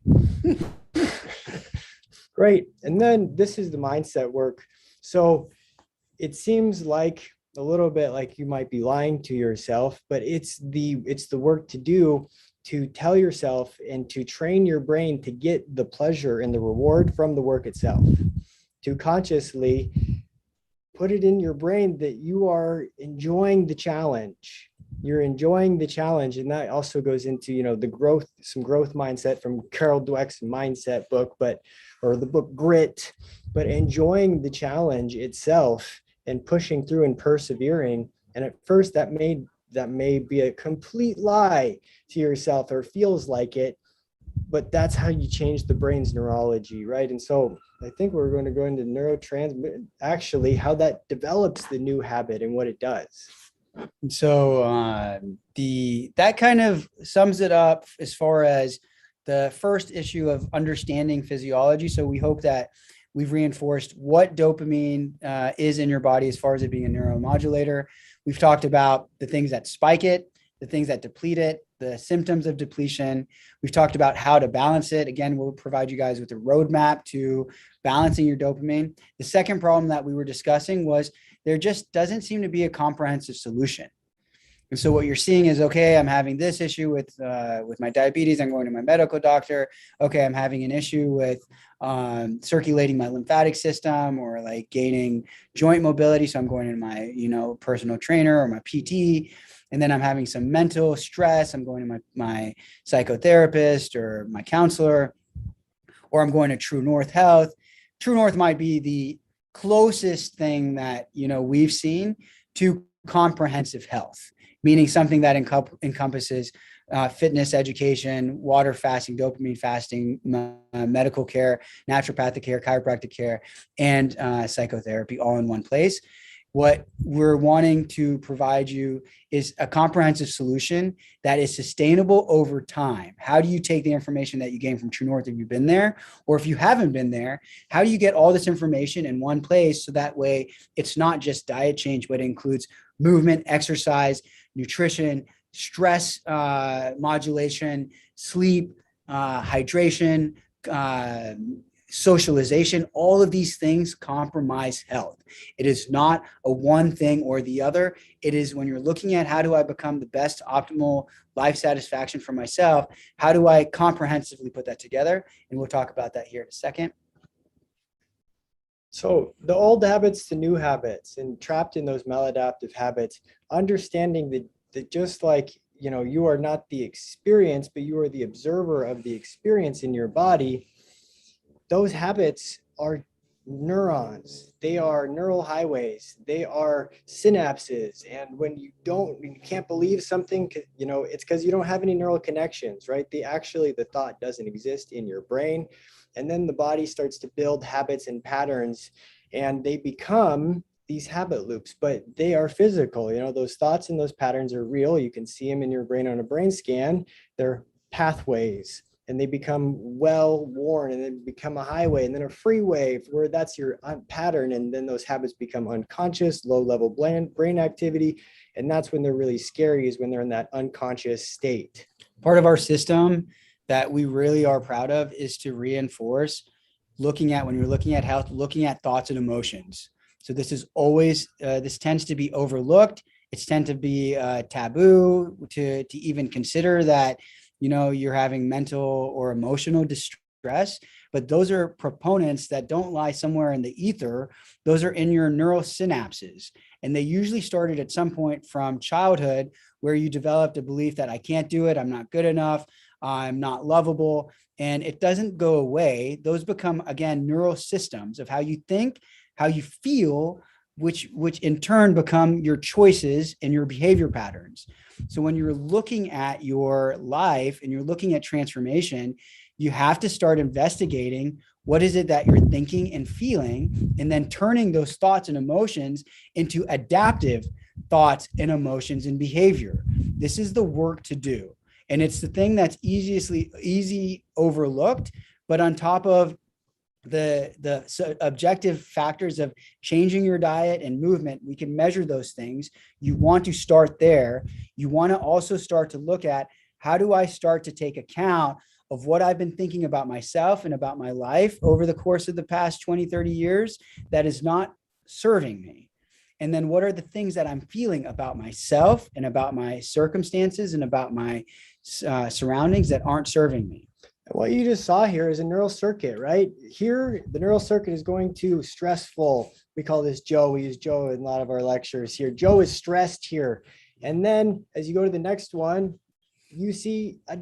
Great. And then this is the mindset work. So it seems like a little bit like you might be lying to yourself, but it's the work to do to tell yourself and to train your brain to get the pleasure and the reward from the work itself, to consciously put it in your brain that you are enjoying the challenge. You're enjoying the challenge. And that also goes into, some growth mindset from Carol Dweck's mindset book, or the book Grit, but enjoying the challenge itself and pushing through and persevering. And at first that may be a complete lie to yourself, or feels like it, but that's how you change the brain's neurology, right? And so I think we're going to go into neurotransmitter, actually how that develops the new habit and what it does. And so that kind of sums it up as far as the first issue of understanding physiology. So we hope that we've reinforced what dopamine is in your body as far as it being a neuromodulator. We've talked about the things that spike it, the things that deplete it, the symptoms of depletion. We've talked about how to balance it. Again, we'll provide you guys with a roadmap to balancing your dopamine. The second problem that we were discussing was there just doesn't seem to be a comprehensive solution. And so what you're seeing is, okay, I'm having this issue with my diabetes. I'm going to my medical doctor. Okay, I'm having an issue with circulating my lymphatic system, or like gaining joint mobility. So I'm going to my, personal trainer or my PT. And then I'm having some mental stress. I'm going to my psychotherapist or my counselor, or I'm going to TrueNorth Health. TrueNorth might be the closest thing that, we've seen to comprehensive health, meaning something that encompasses fitness, education, water fasting, dopamine fasting, medical care, naturopathic care, chiropractic care, and psychotherapy all in one place. What we're wanting to provide you is a comprehensive solution that is sustainable over time. How do you take the information that you gain from TrueNorth if you've been there, or if you haven't been there, how do you get all this information in one place so that way it's not just diet change, but it includes movement, exercise, nutrition, stress modulation, sleep, hydration, socialization, all of these things compromise health. It is not a one thing or the other. It is when you're looking at how do I become the best optimal life satisfaction for myself, how do I comprehensively put that together? And we'll talk about that here in a second. So the old habits to new habits, and trapped in those maladaptive habits, understanding that just like, you are not the experience, but you are the observer of the experience in your body. Those habits are neurons. They are neural highways. They are synapses. And when you can't believe something, it's because you don't have any neural connections, right? The thought doesn't exist in your brain. And then the body starts to build habits and patterns, and they become these habit loops, but they are physical. Those thoughts and those patterns are real. You can see them in your brain on a brain scan. They're pathways, and they become well worn, and then become a highway, and then a freeway where that's your pattern. And then those habits become unconscious, low level brain activity. And that's when they're really scary, is when they're in that unconscious state. Part of our system that we really are proud of is to reinforce when you're looking at health, looking at thoughts and emotions. So this is always, this tends to be overlooked. It's tend to be taboo to even consider that, you're having mental or emotional distress, but those are proponents that don't lie somewhere in the ether. Those are in your neural synapses. And they usually started at some point from childhood, where you developed a belief that I can't do it, I'm not good enough, I'm not lovable, and it doesn't go away. Those become, again, neural systems of how you think, how you feel, which in turn become your choices and your behavior patterns. So when you're looking at your life and you're looking at transformation, you have to start investigating what is it that you're thinking and feeling, and then turning those thoughts and emotions into adaptive thoughts and emotions and behavior. This is the work to do. And it's the thing that's easy overlooked, but on top of the objective factors of changing your diet and movement, we can measure those things. You want to start there. You want to also start to look at, how do I start to take account of what I've been thinking about myself and about my life over the course of the past 20, 30 years that is not serving me? And then what are the things that I'm feeling about myself and about my circumstances and about my surroundings that aren't serving me? What you just saw here is a neural circuit, right? Here, the neural circuit is going to stressful. We call this Joe. We use Joe in a lot of our lectures here. Joe is stressed here. And then as you go to the next one, you see a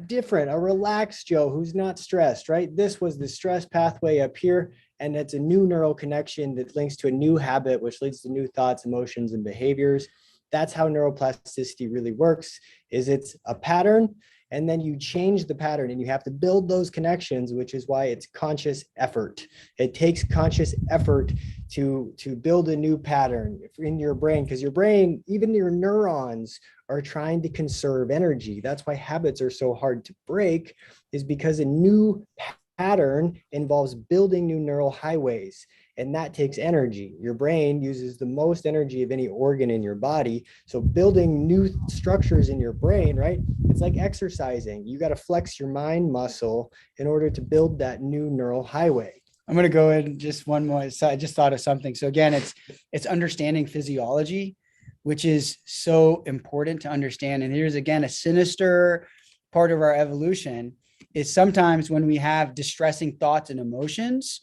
relaxed Joe who's not stressed, right? This was the stress pathway up here, and it's a new neural connection that links to a new habit, which leads to new thoughts, emotions, and behaviors. That's how neuroplasticity really works, is it's a pattern, and then you change the pattern, and you have to build those connections, which is why it's conscious effort. It takes conscious effort to build a new pattern in your brain, because your brain, even your neurons, are trying to conserve energy. That's why habits are so hard to break, is because a new pattern involves building new neural highways, and that takes energy. Your brain uses the most energy of any organ in your body. So building new structures in your brain, right? It's like exercising. You got to flex your mind muscle in order to build that new neural highway. I'm going to go in just one more. So I just thought of something. So again, it's understanding physiology, which is so important to understand. And here's, again, a sinister part of our evolution, is sometimes when we have distressing thoughts and emotions,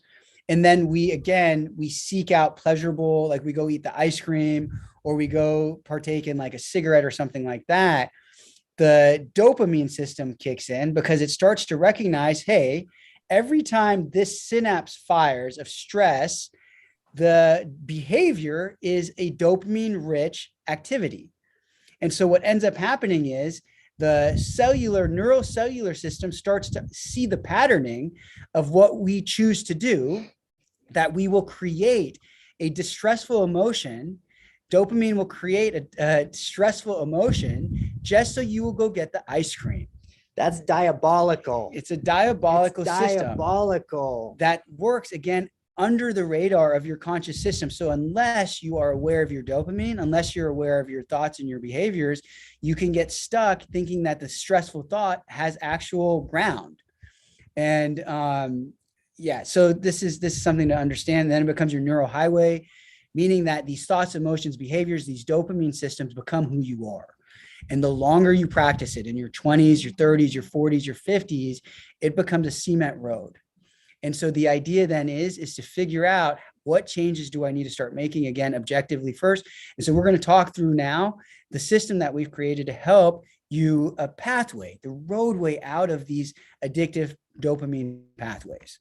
and then we seek out pleasurable, like we go eat the ice cream, or we go partake in like a cigarette or something like that, the dopamine system kicks in, because it starts to recognize, hey, every time this synapse fires of stress, the behavior is a dopamine rich activity. And so what ends up happening is the neurocellular system starts to see the patterning of what we choose to do, that we will create a distressful emotion. Dopamine will create a stressful emotion just so you will go get the ice cream. That's diabolical. It's a diabolical system. Diabolical. That works, again, under the radar of your conscious system. So unless you are aware of your dopamine, unless you're aware of your thoughts and your behaviors, you can get stuck thinking that the stressful thought has actual ground. And Yeah. So this is something to understand. Then it becomes your neural highway, meaning that these thoughts, emotions, behaviors, these dopamine systems become who you are. And the longer you practice it in your 20s, your 30s, your 40s, your 50s, it becomes a cement road. And so the idea then is to figure out what changes do I need to start making, again, objectively first. And so we're going to talk through now the system that we've created to help you a pathway, the roadway out of these addictive dopamine pathways.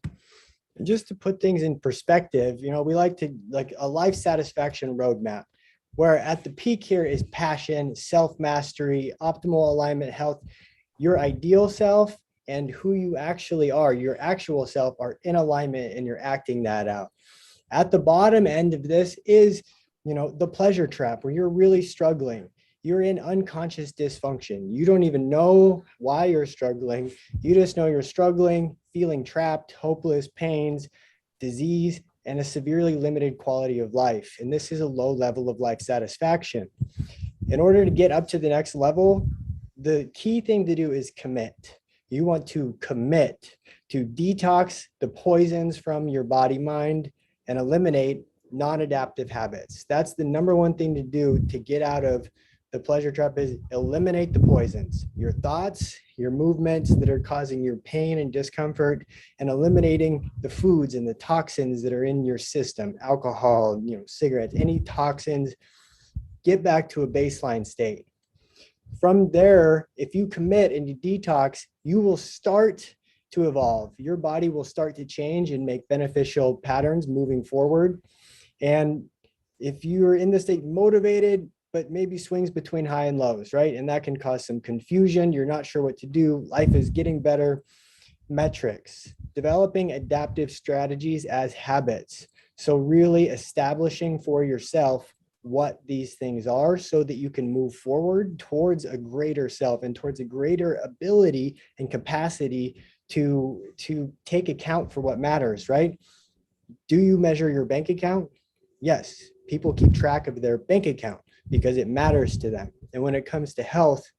Just to put things in perspective, we like a life satisfaction roadmap, where at the peak here is passion, self-mastery, optimal alignment, health, your ideal self, and who you actually are, your actual self, are in alignment, and you're acting that out. At the bottom end of this is, the pleasure trap, where you're really struggling. You're in unconscious dysfunction. You don't even know why you're struggling. You just know you're struggling, feeling trapped, hopeless, pains, disease, and a severely limited quality of life. And this is a low level of life satisfaction. In order to get up to the next level, the key thing to do is commit. You want to commit to detox the poisons from your body, mind, and eliminate non-adaptive habits. That's the number one thing to do to get out of the pleasure trap, is eliminate the poisons, your thoughts, your movements that are causing your pain and discomfort, and eliminating the foods and the toxins that are in your system, alcohol, cigarettes, any toxins. Get back to a baseline state. From there, if you commit and you detox, you will start to evolve. Your body will start to change and make beneficial patterns moving forward. And if you're in the state motivated, but maybe swings between high and lows, right? And that can cause some confusion. You're not sure what to do. Life is getting better. Metrics, developing adaptive strategies as habits. So really establishing for yourself what these things are so that you can move forward towards a greater self and towards a greater ability and capacity to take account for what matters, right? Do you measure your bank account? Yes, people keep track of their bank account because it matters to them. And when it comes to health,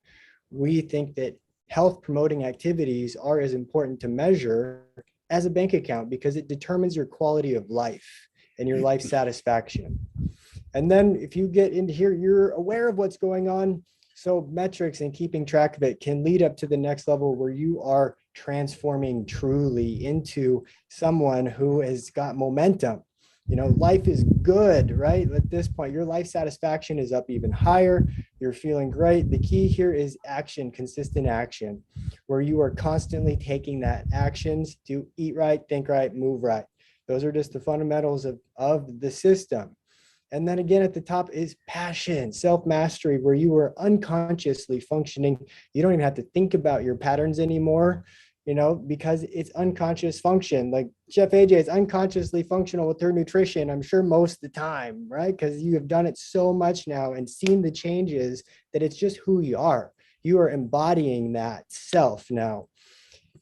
we think that health promoting activities are as important to measure as a bank account, because it determines your quality of life and your life satisfaction. And then if you get into here, you're aware of what's going on. So metrics and keeping track of it can lead up to the next level, where you are transforming truly into someone who has got momentum. Life is good, right? At this point, your life satisfaction is up even higher. You're feeling great. The key here is action, consistent action, where you are constantly taking that actions to eat right, think right, move right. Those are just the fundamentals of the system. And then again, at the top is passion, self-mastery, where you are unconsciously functioning. You don't even have to think about your patterns anymore, because it's unconscious function. Like Chef AJ is unconsciously functional with her nutrition, I'm sure most of the time, right? Because you have done it so much now and seen the changes that it's just who you are. You are embodying that self now.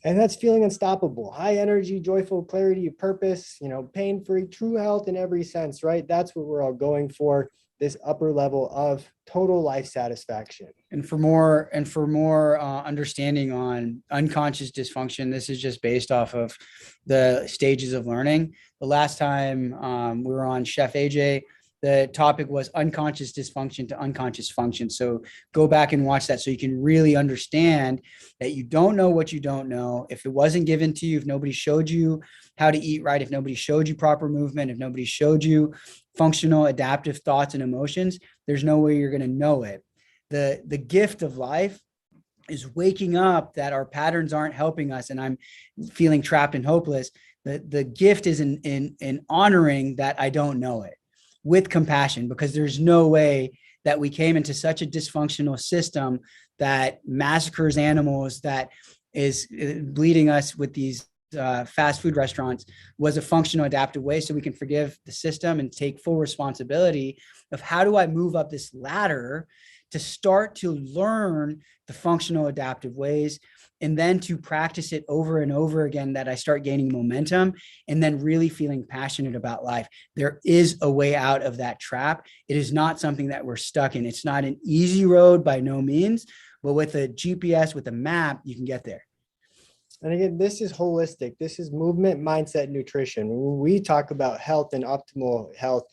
And that's feeling unstoppable, high energy, joyful, clarity of purpose, pain-free, true health in every sense, right? That's what we're all going for, this upper level of total life satisfaction. And for more understanding on unconscious dysfunction, this is just based off of the stages of learning. The last time we were on Chef AJ, the topic was unconscious dysfunction to unconscious function. So go back and watch that so you can really understand that you don't know what you don't know. If it wasn't given to you, if nobody showed you how to eat right, if nobody showed you proper movement, if nobody showed you functional adaptive thoughts and emotions, there's no way you're going to know it. The gift of life is waking up that our patterns aren't helping us and I'm feeling trapped and hopeless. The gift is in honoring that I don't know it, with compassion, because there's no way that we came into such a dysfunctional system that massacres animals, that is bleeding us with these fast food restaurants, was a functional adaptive way. So we can forgive the system and take full responsibility of how do I move up this ladder to start to learn the functional adaptive ways, and then to practice it over and over again, that I start gaining momentum and then really feeling passionate about life. There is a way out of that trap. It is not something that we're stuck in. It's not an easy road by no means, but with a GPS, with a map, you can get there. And again, this is holistic. This is movement, mindset, nutrition. When we talk about health and optimal health,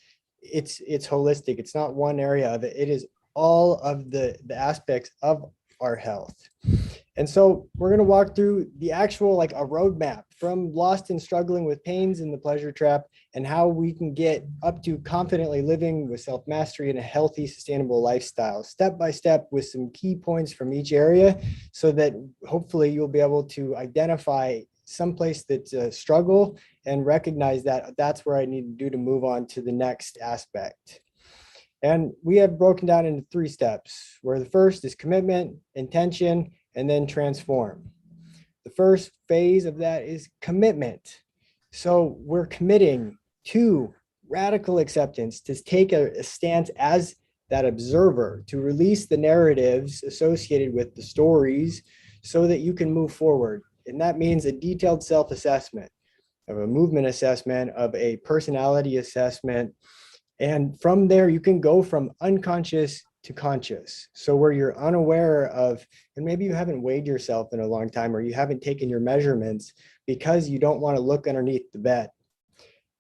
it's holistic. It's not one area of it. It is all of the aspects of our health. And so we're going to walk through the actual, like a roadmap from lost and struggling with pains in the pleasure trap, and how we can get up to confidently living with self-mastery and a healthy, sustainable lifestyle, step by step, with some key points from each area, so that hopefully you'll be able to identify some place that's a struggle and recognize that that's where I need to do to move on to the next aspect. And we have broken down into 3 steps, where the first is commitment, intention, and then transform. The first phase of that is commitment. So we're committing to radical acceptance, to take a stance as that observer, to release the narratives associated with the stories so that you can move forward. And that means a detailed self-assessment, of a movement assessment, of a personality assessment. And from there, you can go from unconscious to conscious. So where you're unaware of, and maybe you haven't weighed yourself in a long time, or you haven't taken your measurements because you don't want to look underneath the bed.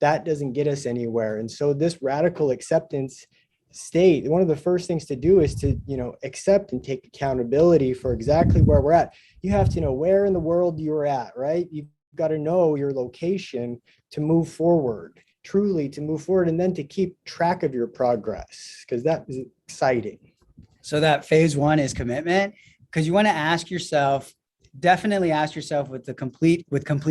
That doesn't get us anywhere. And so this radical acceptance state, one of the first things to do is to, accept and take accountability for exactly where we're at. You have to know where in the world you're at, right? You've got to know your location to move forward, truly to move forward, and then to keep track of your progress, because that is exciting. So that phase 1 is commitment, because you want to ask yourself, definitely ask yourself with complete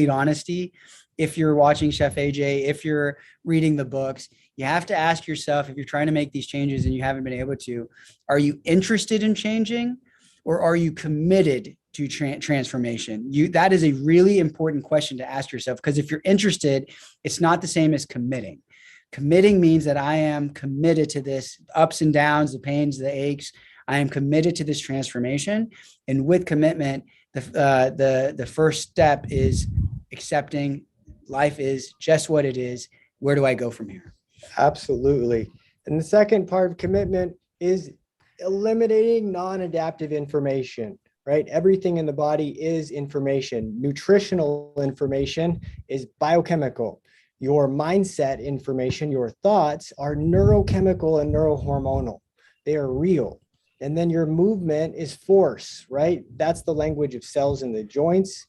honesty. If you're watching Chef AJ, if you're reading the books, you have to ask yourself, if you're trying to make these changes and you haven't been able to, are you interested in changing, or are you committed to transformation? That is a really important question to ask yourself, because if you're interested, it's not the same as committing. Committing means that I am committed to this, ups and downs, the pains, the aches. I am committed to this transformation. And with commitment, the first step is accepting life is just what it is. Where do I go from here? Absolutely. And the second part of commitment is eliminating non-adaptive information, right? Everything in the body is information. Nutritional information is biochemical. Your mindset information, your thoughts, are neurochemical and neurohormonal. They are real. And then your movement is force, right? That's the language of cells in the joints.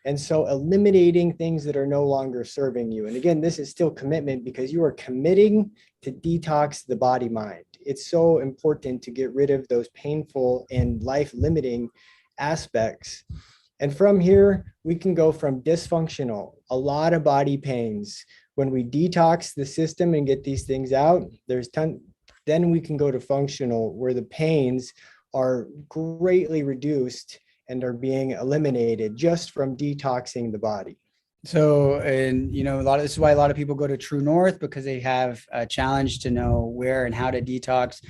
And so eliminating things that are no longer serving you. And again, this is still commitment, because you are committing to detox the body mind. It's so important to get rid of those painful and life-limiting aspects. And from here, we can go from dysfunctional, a lot of body pains. When we detox the system and get these things out, then we can go to functional, where the pains are greatly reduced and are being eliminated just from detoxing the body. So, and this is why a lot of people go to TrueNorth, because they have a challenge to know where and how to detox.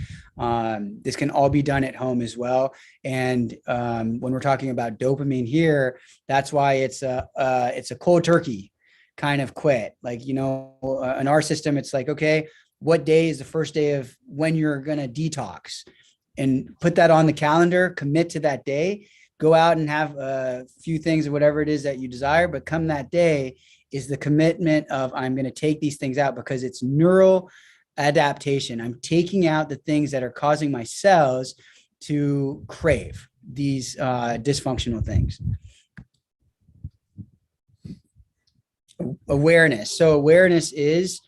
This can all be done at home as well. And when we're talking about dopamine here, that's why it's a cold turkey kind of quit. Like, in our system, it's like, okay, what day is the first day of when you're going to detox? And put that on the calendar, commit to that day. Go out and have a few things or whatever it is that you desire, but come that day is the commitment of, I'm going to take these things out, because it's neural adaptation. I'm taking out the things that are causing my cells to crave these dysfunctional things. Awareness. So awareness is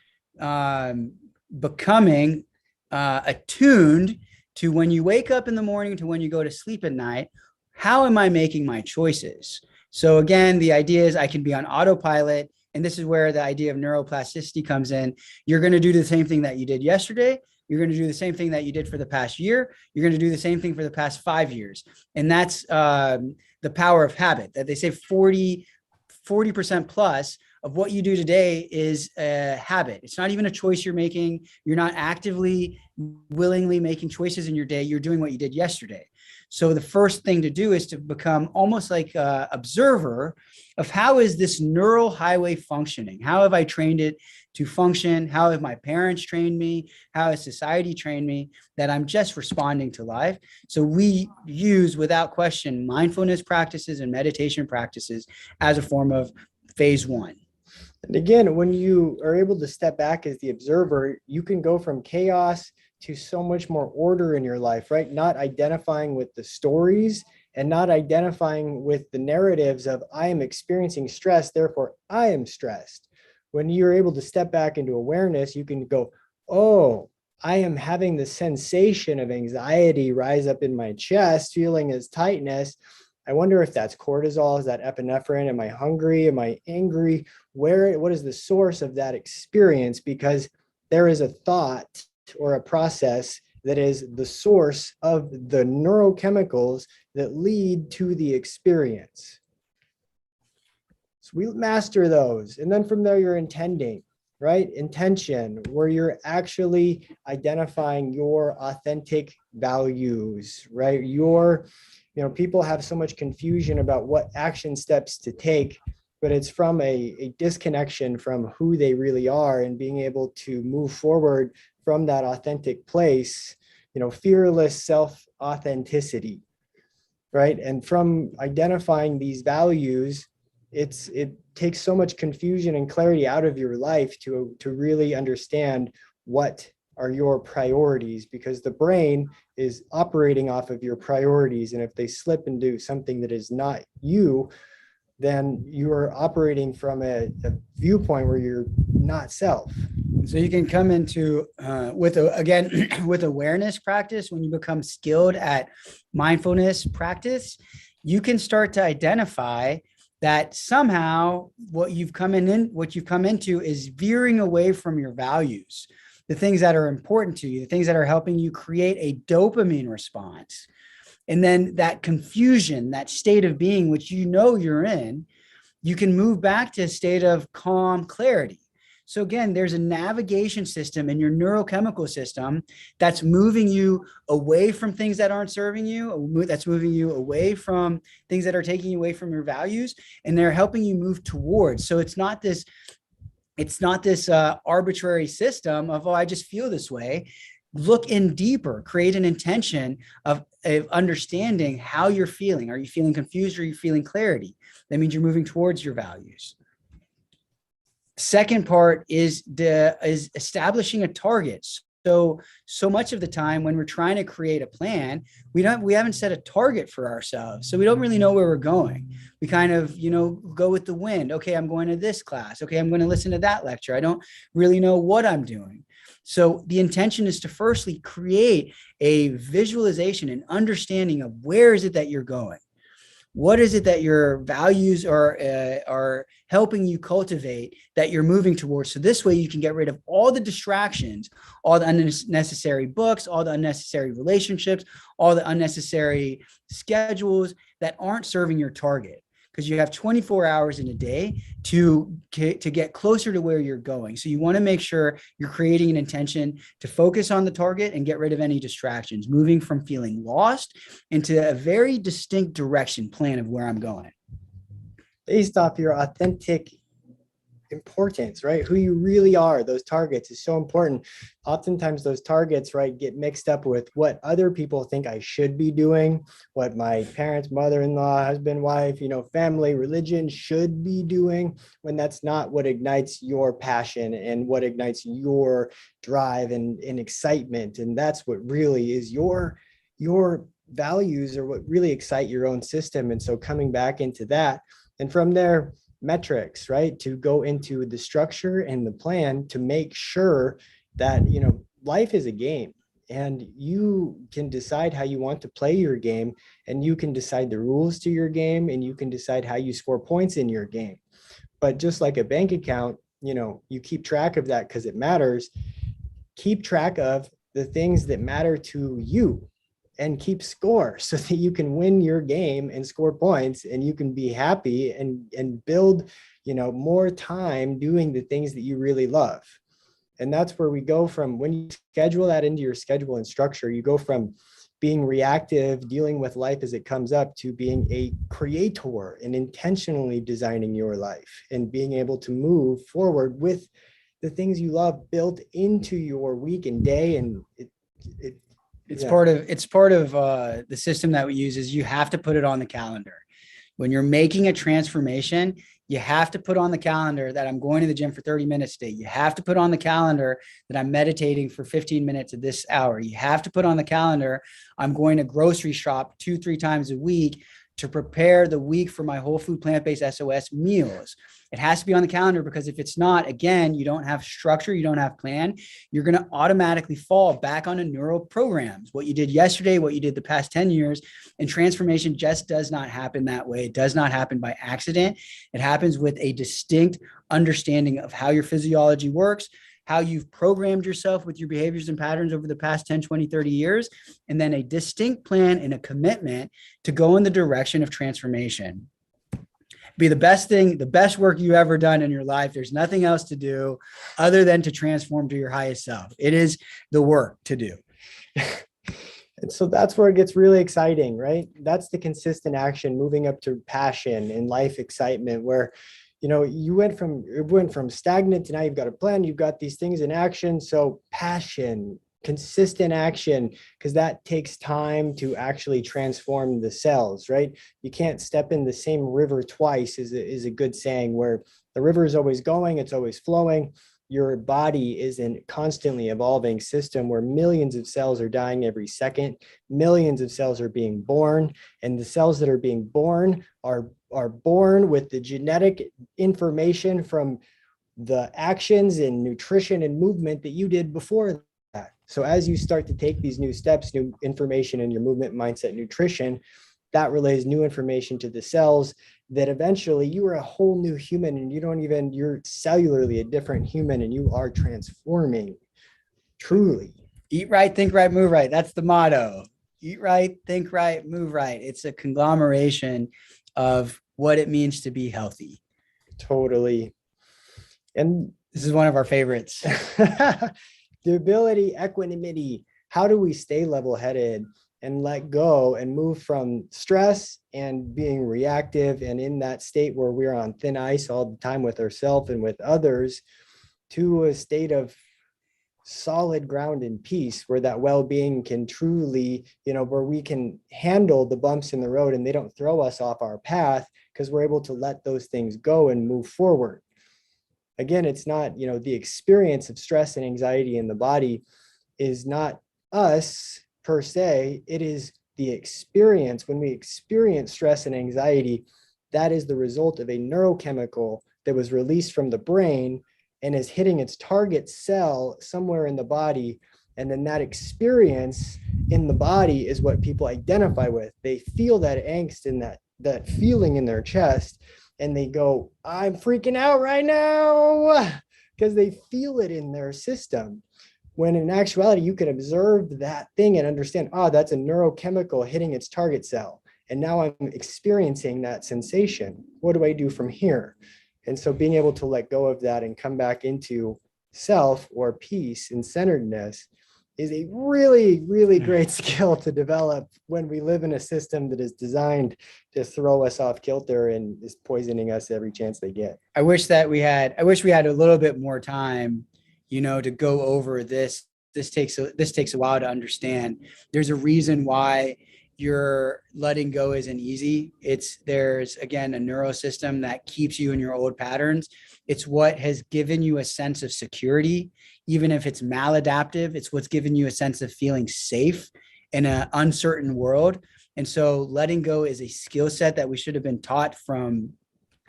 becoming attuned to, when you wake up in the morning to when you go to sleep at night, how am I making my choices? So again, the idea is I can be on autopilot, and this is where the idea of neuroplasticity comes in. You're going to do the same thing that you did yesterday. You're going to do the same thing that you did for the past year. You're going to do the same thing for the past 5 years. And that's the power of habit, that they say 40% plus of what you do today is a habit. It's not even a choice you're making. You're not actively, willingly making choices in your day. You're doing what you did yesterday. So the first thing to do is to become almost like an observer of how is this neural highway functioning? How have I trained it to function? How have my parents trained me? How has society trained me that I'm just responding to life? So we use, without question, mindfulness practices and meditation practices as a form of phase one. And again, when you are able to step back as the observer, you can go from chaos to so much more order in your life, right? Not identifying with the stories and not identifying with the narratives of I am experiencing stress, therefore I am stressed. When you're able to step back into awareness, you can go, oh, I am having the sensation of anxiety rise up in my chest, feeling as tightness. I wonder if that's cortisol, is that epinephrine? Am I hungry? Am I angry? What is the source of that experience? Because there is a thought or a process that is the source of the neurochemicals that lead to the experience. So we master those. And then from there, you're intending, right? Intention, where you're actually identifying your authentic values, right? People have so much confusion about what action steps to take, but it's from a disconnection from who they really are and being able to move forward from that authentic place, fearless self-authenticity, right? And from identifying these values, it takes so much confusion and clarity out of your life to really understand what are your priorities, because the brain is operating off of your priorities. And if they slip and do something that is not you, then you are operating from a viewpoint where you're not self. So you can come into with awareness practice. When you become skilled at mindfulness practice, you can start to identify that somehow what you've come into is veering away from your values, the things that are important to you, the things that are helping you create a dopamine response. And then that confusion, that state of being, which you're in, you can move back to a state of calm clarity. So again, there's a navigation system in your neurochemical system that's moving you away from things that aren't serving you, that's moving you away from things that are taking you away from your values, and they're helping you move towards. So it's not this arbitrary system of, oh, I just feel this way. Look in deeper, create an intention of understanding how you're feeling. Are you feeling confused or are you feeling clarity? That means you're moving towards your values. Second part is establishing a target. So much of the time when we're trying to create a plan, we haven't set a target for ourselves. So we don't really know where we're going. We kind of, go with the wind. Okay, I'm going to this class. Okay, I'm going to listen to that lecture. I don't really know what I'm doing. So the intention is to firstly create a visualization and understanding of where is it that you're going? What is it that your values are helping you cultivate that you're moving towards? So this way you can get rid of all the distractions, all the unnecessary books, all the unnecessary relationships, all the unnecessary schedules that aren't serving your target. Because you have 24 hours in a day to get closer to where you're going. So you want to make sure you're creating an intention to focus on the target and get rid of any distractions, moving from feeling lost into a very distinct plan of where I'm going. Based off your authentic importance, right? Who you really are, those targets is so important. Oftentimes those targets, right, get mixed up with what other people think I should be doing, what my parents, mother-in-law, husband, wife, family, religion should be doing, when that's not what ignites your passion and what ignites your drive and excitement. And that's what really is your values are what really excite your own system. And so coming back into that, and from there, metrics, right? To go into the structure and the plan to make sure that, life is a game and you can decide how you want to play your game, and you can decide the rules to your game, and you can decide how you score points in your game. But just like a bank account, you keep track of that because it matters. Keep track of the things that matter to you and keep score so that you can win your game and score points, and you can be happy and build, more time doing the things that you really love. And that's where we go from, when you schedule that into your schedule and structure, you go from being reactive, dealing with life as it comes up, to being a creator and intentionally designing your life and being able to move forward with the things you love built into your week and day. And it's part of the system that we use is you have to put it on the calendar. When you're making a transformation, you have to put on the calendar that I'm going to the gym for 30 minutes today. You have to put on the calendar that I'm meditating for 15 minutes at this hour. You have to put on the calendar I'm going to grocery shop 2-3 times a week to prepare the week for my whole food plant-based SOS meals. It has to be on the calendar, because if it's not, again, you don't have structure, you don't have plan, you're going to automatically fall back onto neural programs, what you did yesterday, what you did the past 10 years. And transformation just does not happen that way. It does not happen by accident. It happens with a distinct understanding of how your physiology works, how you've programmed yourself with your behaviors and patterns over the past 10, 20, 30 years, and then a distinct plan and a commitment to go in the direction of transformation. Be the best thing, the best work you ever done in your life. There's nothing else to do other than to transform to your highest self. It is the work to do. And so that's where it gets really exciting, right? That's the consistent action, moving up to passion and life excitement, where you went from stagnant to now you've got a plan, you've got these things in action. So passion, consistent action, because that takes time to actually transform the cells, right? You can't step in the same river twice, is a good saying, where the river is always going, it's always flowing. Your body is a constantly evolving system where millions of cells are dying every second, millions of cells are being born, and the cells that are being born are born with the genetic information from the actions in nutrition and movement that you did before that. So as you start to take these new steps, new information in your movement, mindset, nutrition, that relays new information to the cells, that eventually you are a whole new human, and you're cellularly a different human, and you are transforming truly. Eat right, think right, move right. That's the motto. Eat right, think right, move right. It's a conglomeration of what it means to be healthy. Totally. And this is one of our favorites. Stability, equanimity. How do we stay level-headed and let go and move from stress and being reactive and in that state where we're on thin ice all the time with ourselves and with others, to a state of solid ground and peace, where that well-being can truly, where we can handle the bumps in the road and they don't throw us off our path, because we're able to let those things go and move forward. Again, it's not, the experience of stress and anxiety in the body is not us per se. It is the experience. When we experience stress and anxiety, that is the result of a neurochemical that was released from the brain and is hitting its target cell somewhere in the body. And then that experience in the body is what people identify with. They feel that angst and that feeling in their chest, and they go, I'm freaking out right now, because they feel it in their system. When in actuality, you can observe that thing and understand, that's a neurochemical hitting its target cell. And now I'm experiencing that sensation. What do I do from here? And so being able to let go of that and come back into self or peace and centeredness is a really, really great skill to develop when we live in a system that is designed to throw us off kilter and is poisoning us every chance they get. I wish we had a little bit more time, to go over this. This takes a while to understand. There's a reason why your letting go isn't easy. There's again, a neurosystem that keeps you in your old patterns. It's what has given you a sense of security, even if it's maladaptive. It's what's given you a sense of feeling safe in an uncertain world. And so letting go is a skill set that we should have been taught from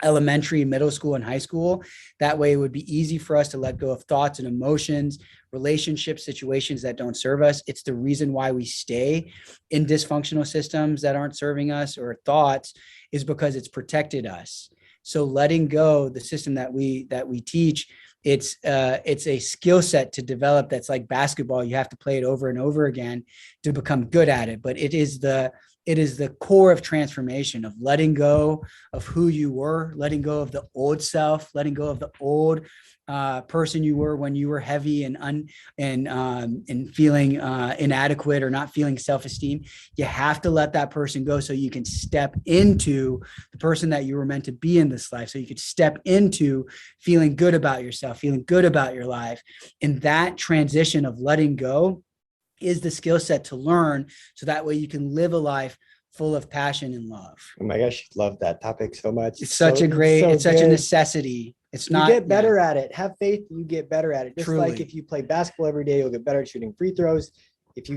elementary, middle school, and high school. That way it would be easy for us to let go of thoughts and emotions, relationships, situations that don't serve us. It's the reason why we stay in dysfunctional systems that aren't serving us, or thoughts, is because it's protected us. So letting go, the system that we teach, it's a skill set to develop that's like basketball. You have to play it over and over again to become good at it. But it is the core of transformation, of letting go of who you were, letting go of the old self, letting go of the old person you were when you were heavy and feeling inadequate or not feeling self-esteem. You have to let that person go so you can step into the person that you were meant to be in this life. So you could step into feeling good about yourself, feeling good about your life. And that transition of letting go is the skill set to learn, so that way you can live a life full of passion and love. Oh my gosh, love that topic so much. It's such a great, it's such a necessity. It's not, you get better at it. Have faith, you get better at it. Just Truly. like if you play basketball every day, you'll get better at shooting free throws. If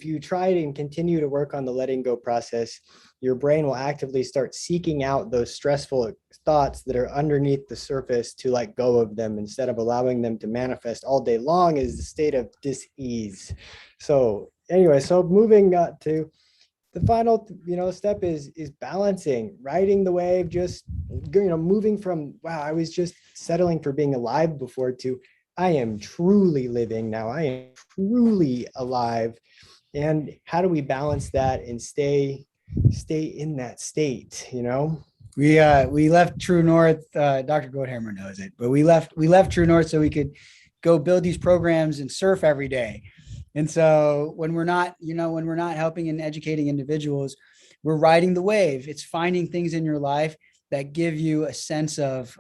you try it and continue to work on the letting go process, your brain will actively start seeking out those stressful thoughts that are underneath the surface to let go of them, instead of allowing them to manifest all day long is the state of dis-ease. So anyway, so moving to the final, step is balancing, riding the wave, just, moving from, wow, I was just settling for being alive before, to I am truly living now. I am truly alive. And how do we balance that and stay in that state, We left TrueNorth, Dr. Goldhammer knows it, but we left TrueNorth so we could go build these programs and surf every day. And so when we're not helping and educating individuals, we're riding the wave. It's finding things in your life that give you a sense of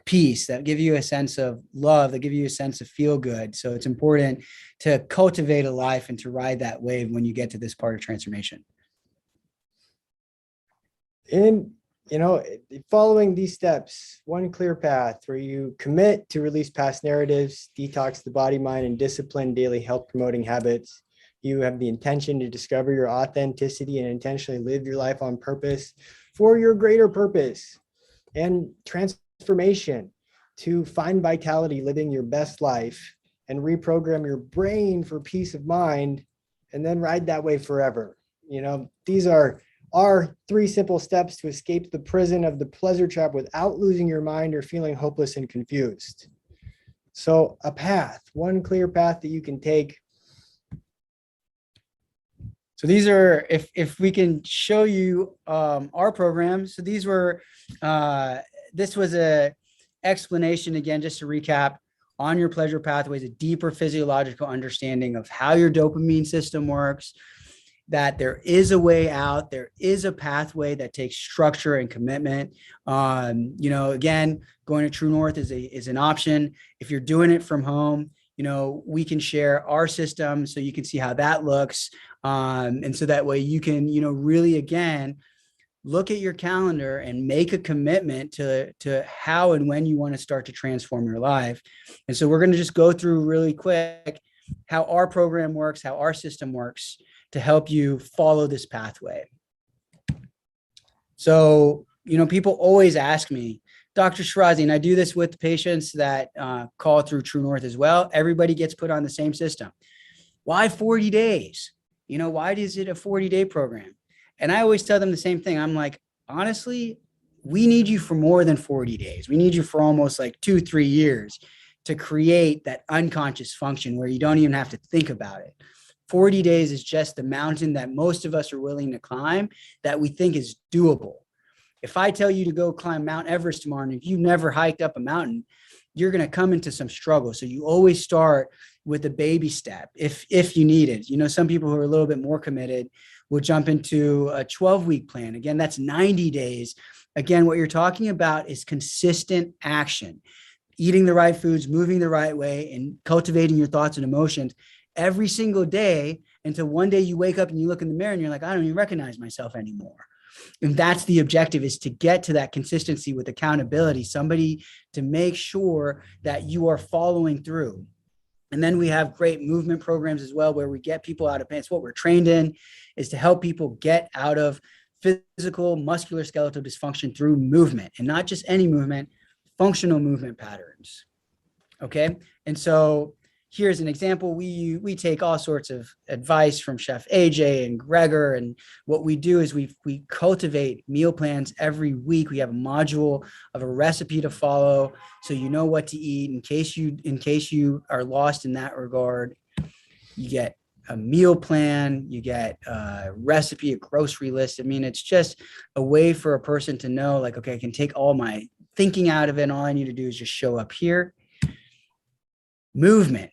peace, that give you a sense of love, that give you a sense of feel good. So it's important to cultivate a life and to ride that wave when you get to this part of transformation. And, following these steps, one clear path where you commit to release past narratives, detox the body, mind, and discipline daily health promoting habits. You have the intention to discover your authenticity and intentionally live your life on purpose for your greater purpose, and transformation to find vitality, living your best life, and reprogram your brain for peace of mind, and then ride that way forever. These are our 3 simple steps to escape the prison of the pleasure trap without losing your mind or feeling hopeless and confused. So a path, one clear path that you can take. So these are, if we can show you our programs. So these were, this was a explanation, again, just to recap, on your pleasure pathways, a deeper physiological understanding of how your dopamine system works, that there is a way out, there is a pathway that takes structure and commitment. Again, going to TrueNorth is an option. If you're doing it from home, we can share our system so you can see how that looks. And so that way you can, really, again, look at your calendar and make a commitment to how and when you want to start to transform your life. And so we're going to just go through really quick how our program works, how our system works, to help you follow this pathway. So, people always ask me, Dr. Sheraze, and I do this with patients that call through TrueNorth as well. Everybody gets put on the same system. Why 40 days? Why is it a 40-day program? And I always tell them the same thing. I'm like, honestly, we need you for more than 40 days. We need you for almost like 2-3 years to create that unconscious function where you don't even have to think about it. 40 days is just the mountain that most of us are willing to climb, that we think is doable. If I tell you to go climb Mount Everest tomorrow, and if you've never hiked up a mountain, you're going to come into some struggle. So you always start with a baby step if you need it. Some people who are a little bit more committed will jump into a 12-week plan. Again, that's 90 days. Again, what you're talking about is consistent action, eating the right foods, moving the right way, and cultivating your thoughts and emotions every single day, until one day you wake up and you look in the mirror and you're like, I don't even recognize myself anymore. And that's the objective, is to get to that consistency with accountability, somebody to make sure that you are following through. And then we have great movement programs as well, where we get people out of pain. It's what we're trained in, is to help people get out of physical musculoskeletal dysfunction through movement, and not just any movement, functional movement patterns. Okay. And so here's an example. We take all sorts of advice from Chef AJ and Gregor, and what we do is we cultivate meal plans every week. We have a module of a recipe to follow, so you know what to eat in case you are lost in that regard. You get a meal plan, you get a recipe, a grocery list. I mean, it's just a way for a person to know, like, okay, I can take all my thinking out of it, and all I need to do is just show up here. Movement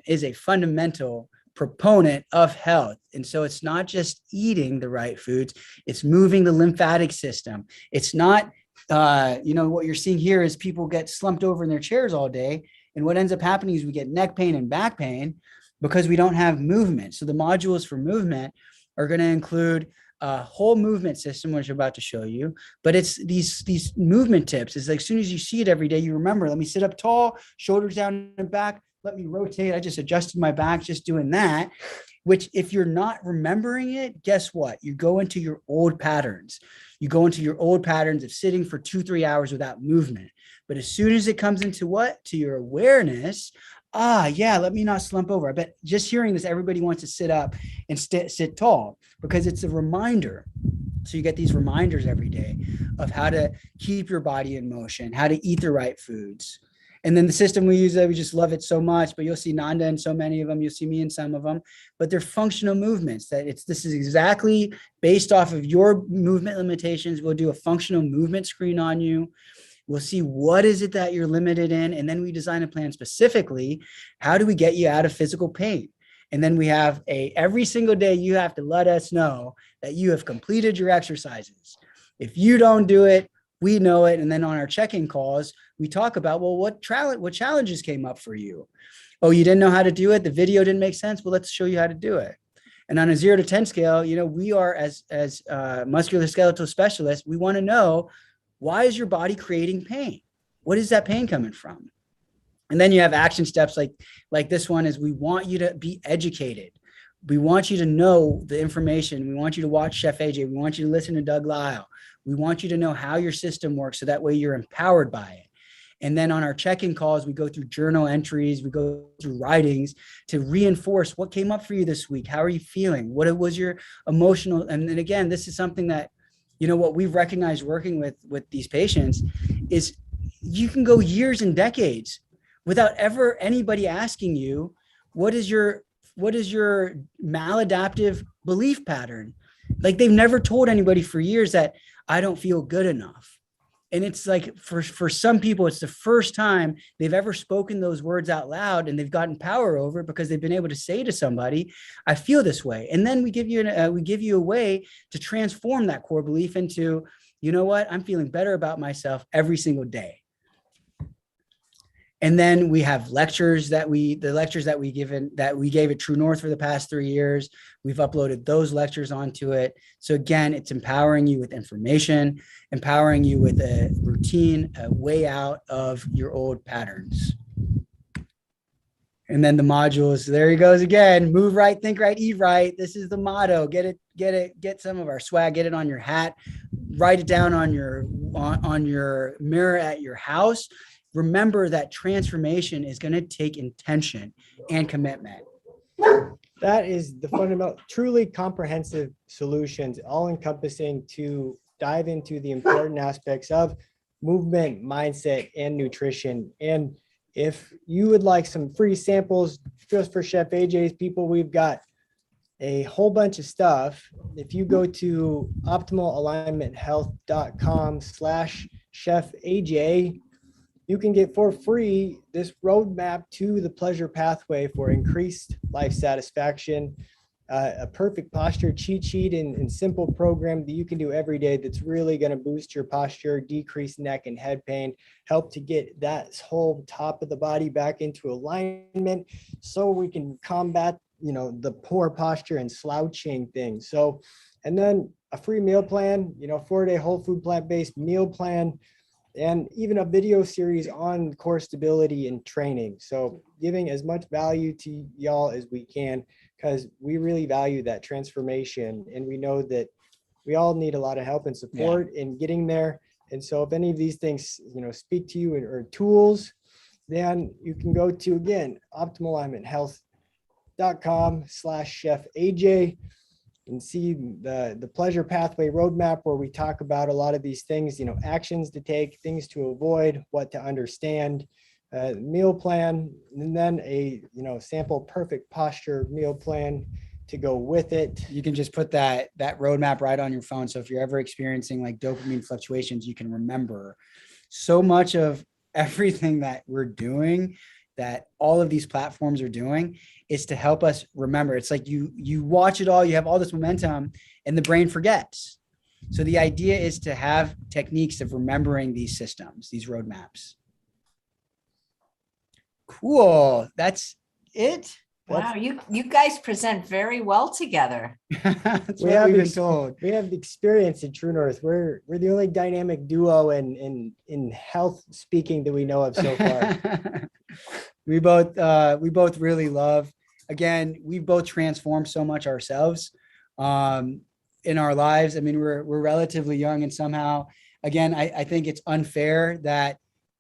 is a fundamental proponent of health. And so it's not just eating the right foods, it's moving the lymphatic system. It's not, what you're seeing here is people get slumped over in their chairs all day. And what ends up happening is we get neck pain and back pain because we don't have movement. So the modules for movement are going to include a whole movement system, which I'm about to show you, but it's these movement tips. It's like, as soon as you see it every day, you remember, let me sit up tall, shoulders down and back, let me rotate. I just adjusted my back, just doing that, which if you're not remembering it, guess what? You go into your old patterns. You go into your old patterns of sitting for 2-3 hours without movement. But as soon as it comes into what? To your awareness, let me not slump over. I bet just hearing this, everybody wants to sit up and sit tall because it's a reminder. So you get these reminders every day of how to keep your body in motion, how to eat the right foods. And then the system we use, we just love it so much, but you'll see Nanda in so many of them. You'll see me in some of them, but they're functional movements this is exactly based off of your movement limitations. We'll do a functional movement screen on you. We'll see what is it that you're limited in. And then we design a plan specifically. How do we get you out of physical pain? And then we have every single day, you have to let us know that you have completed your exercises. If you don't do it, we know it. And then on our check-in calls, we talk about, well, what challenges came up for you? Oh, you didn't know how to do it. The video didn't make sense. Well, let's show you how to do it. And on a 0 to 10 scale, we are as musculoskeletal specialists, we want to know, why is your body creating pain? What is that pain coming from? And then you have action steps like this one is, we want you to be educated. We want you to know the information. We want you to watch Chef AJ. We want you to listen to Doug Lyle. We want you to know how your system works so that way you're empowered by it. And then on our check-in calls, we go through journal entries, we go through writings to reinforce what came up for you this week. How are you feeling? What was your emotional? And then again, this is something that, what we've recognized working with these patients is you can go years and decades without ever anybody asking you, what is your maladaptive belief pattern? Like, they've never told anybody for years that I don't feel good enough. And it's like, for some people, it's the first time they've ever spoken those words out loud, and they've gotten power over it because they've been able to say to somebody, I feel this way. And then we give you a way to transform that core belief into, you know what, I'm feeling better about myself every single day. And then we have lectures that we gave at TrueNorth for the past 3 years. We've uploaded those lectures onto it. So again, it's empowering you with information, empowering you with a routine, a way out of your old patterns. And then the modules, there he goes again. Move right, think right, eat right. This is the motto. Get some of our swag, get it on your hat, write it down on your mirror at your house. Remember that transformation is going to take intention and commitment. That is the fundamental, truly comprehensive solutions, all encompassing to dive into the important aspects of movement, mindset, and nutrition. And if you would like some free samples just for Chef AJ's people, we've got a whole bunch of stuff. If you go to optimalalignmenthealth.com/Chef AJ, you can get for free this roadmap to the pleasure pathway for increased life satisfaction, a perfect posture cheat sheet and simple program that you can do every day that's really going to boost your posture, decrease neck and head pain, help to get that whole top of the body back into alignment so we can combat, the poor posture and slouching things. So, and then a free meal plan, 4-day whole food plant-based meal plan, and even a video series on core stability and training. So giving as much value to y'all as we can, because we really value that transformation. And we know that we all need a lot of help and support in getting there. And so if any of these things, speak to you or tools, then you can go to, again, optimalalignmenthealth.com/Chef AJ and see the pleasure pathway roadmap, where we talk about a lot of these things, actions to take, things to avoid, what to understand, meal plan, and then a, sample perfect posture meal plan to go with it. You can just put that roadmap right on your phone. So if you're ever experiencing like dopamine fluctuations, you can remember. So much of everything that we're doing, that all of these platforms are doing, is to help us remember. It's like you watch it all, you have all this momentum, and the brain forgets. So the idea is to have techniques of remembering these systems, these roadmaps. Cool. That's it. Wow, you guys present very well together. That's what we've been told. We have experience in TrueNorth. We're the only dynamic duo in health speaking that we know of so far. We both really love. Again, we've both transformed so much ourselves in our lives. I mean, we're relatively young, and somehow, again, I think it's unfair that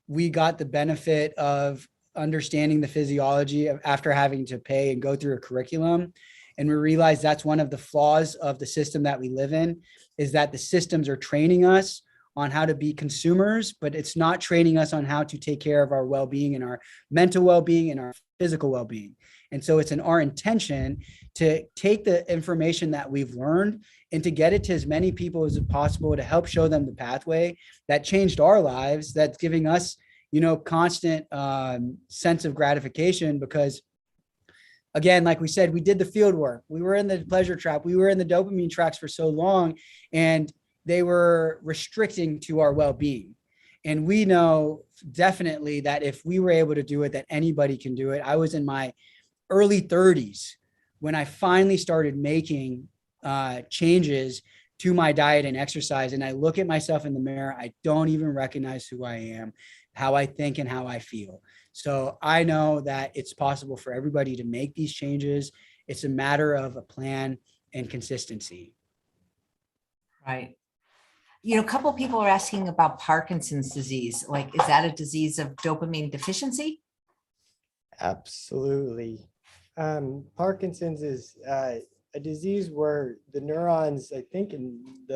we got the benefit of understanding the physiology after having to pay and go through a curriculum. And we realize that's one of the flaws of the system that we live in, is that the systems are training us on how to be consumers, but it's not training us on how to take care of our well-being and our mental well-being and our physical well-being. And so it's in our intention to take the information that we've learned and to get it to as many people as possible, to help show them the pathway that changed our lives, that's giving us constant sense of gratification. Because again, like we said, we did the field work. We were in the pleasure trap. We were in the dopamine tracks for so long, and they were restricting to our well-being. And we know definitely that if we were able to do it, that anybody can do it. I was in my early 30s when I finally started making changes to my diet and exercise. And I look at myself in the mirror, I don't even recognize who I am, how I think, and how I feel. So I know that it's possible for everybody to make these changes. It's a matter of a plan and consistency. Right. A couple of people are asking about Parkinson's disease. Like, is that a disease of dopamine deficiency? Absolutely. Parkinson's is a disease where the neurons, I think I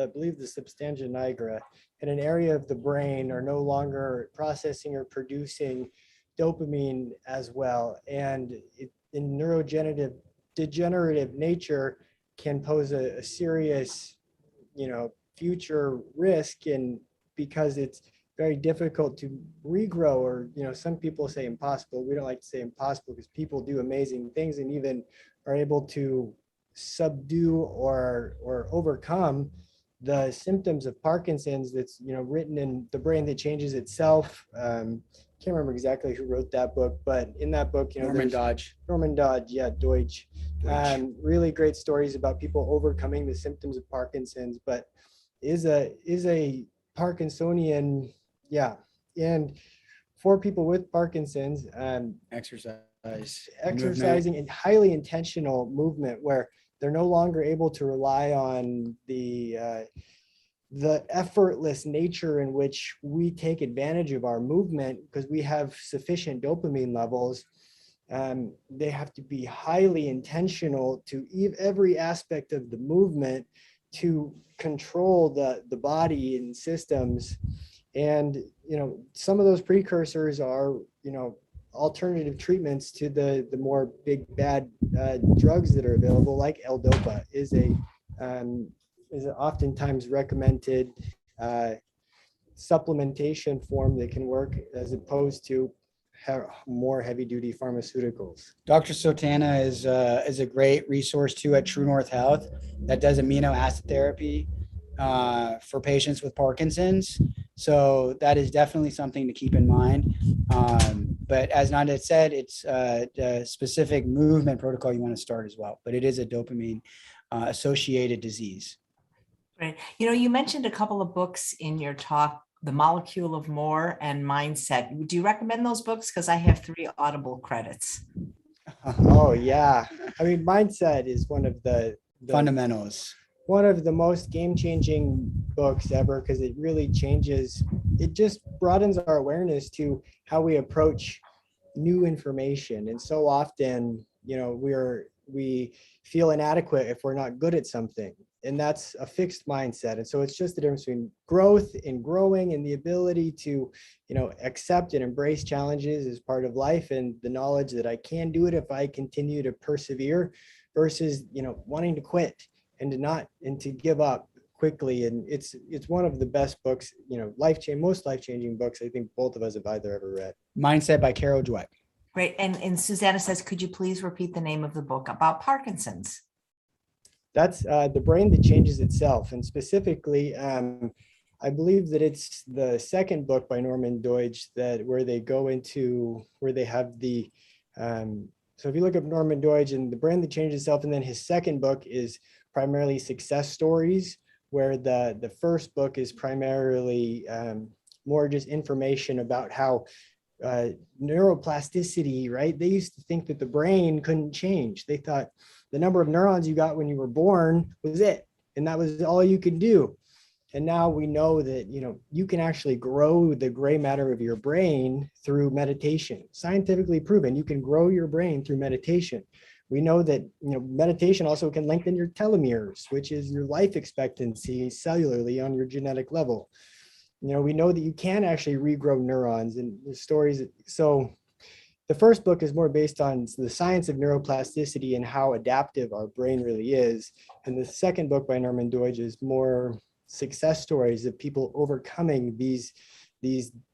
believe the substantia nigra, in an area of the brain, are no longer processing or producing dopamine as well. And in neurodegenerative nature can pose a serious, future risk, and because it's very difficult to regrow, or some people say impossible. We don't like to say impossible, because people do amazing things and even are able to subdue or overcome the symptoms of Parkinson's. That's written in The Brain That Changes Itself. Can't remember exactly who wrote that book, but in that book, Norman Dodge, Deutsch. Really great stories about people overcoming the symptoms of Parkinson's, but is a Parkinsonian, and for people with Parkinson's, exercising and highly intentional movement, where they're no longer able to rely on the effortless nature in which we take advantage of our movement, because we have sufficient dopamine levels. They have to be highly intentional to every aspect of the movement to control the body and systems. And some of those precursors are alternative treatments to the more big bad drugs that are available, like L-Dopa is oftentimes recommended supplementation form that can work, as opposed to more heavy duty pharmaceuticals. Dr. Sotana is a great resource too at TrueNorth Health that does amino acid therapy for patients with Parkinson's. So that is definitely something to keep in mind. But as Nanda said, it's a specific movement protocol you want to start as well, but it is a dopamine associated disease. Right. You mentioned a couple of books in your talk, The Molecule of More and Mindset. Do you recommend those books? Because I have 3 Audible credits. Oh, yeah. I mean, Mindset is one of the fundamentals. One of the most game-changing books ever, because it really changes. It just broadens our awareness to how we approach new information. And so often, we feel inadequate if we're not good at something. And that's a fixed mindset. And so it's just the difference between growth and growing, and the ability to, accept and embrace challenges as part of life, and the knowledge that I can do it if I continue to persevere, versus, wanting to quit and to give up quickly. And it's one of the best books, most life-changing books I think both of us have either ever read. Mindset by Carol Dweck. Great. And Susanna says, could you please repeat the name of the book about Parkinson's? That's The Brain That Changes Itself. And specifically, I believe that it's the second book by Norman Doidge where they have the, so if you look up Norman Doidge and The Brain That Changes Itself, and then his second book is primarily success stories, where the first book is primarily more just information about how neuroplasticity, right? They used to think that the brain couldn't change. They thought the number of neurons you got when you were born was it, and that was all you could do. And now we know that, you can actually grow the gray matter of your brain through meditation. Scientifically proven, you can grow your brain through meditation. We know that, meditation also can lengthen your telomeres, which is your life expectancy cellularly on your genetic level. We know that you can actually regrow neurons and the stories. So the first book is more based on the science of neuroplasticity and how adaptive our brain really is. And the second book by Norman Doidge is more success stories of people overcoming these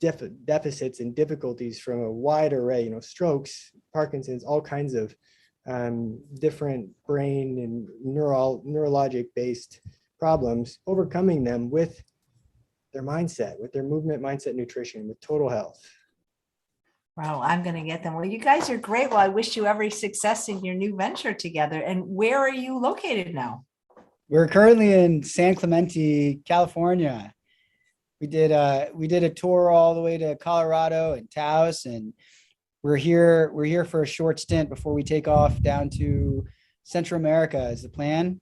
deficits and difficulties from a wide array, strokes, Parkinson's, all kinds of different brain and neurologic based problems, overcoming them with their mindset, with their movement, mindset, nutrition, with total health. Well, I'm going to get them. Well, you guys are great. Well, I wish you every success in your new venture together. And where are you located now? We're currently in San Clemente, California. We did a tour all the way to Colorado and Taos, and we're here for a short stint before we take off down to Central America is the plan.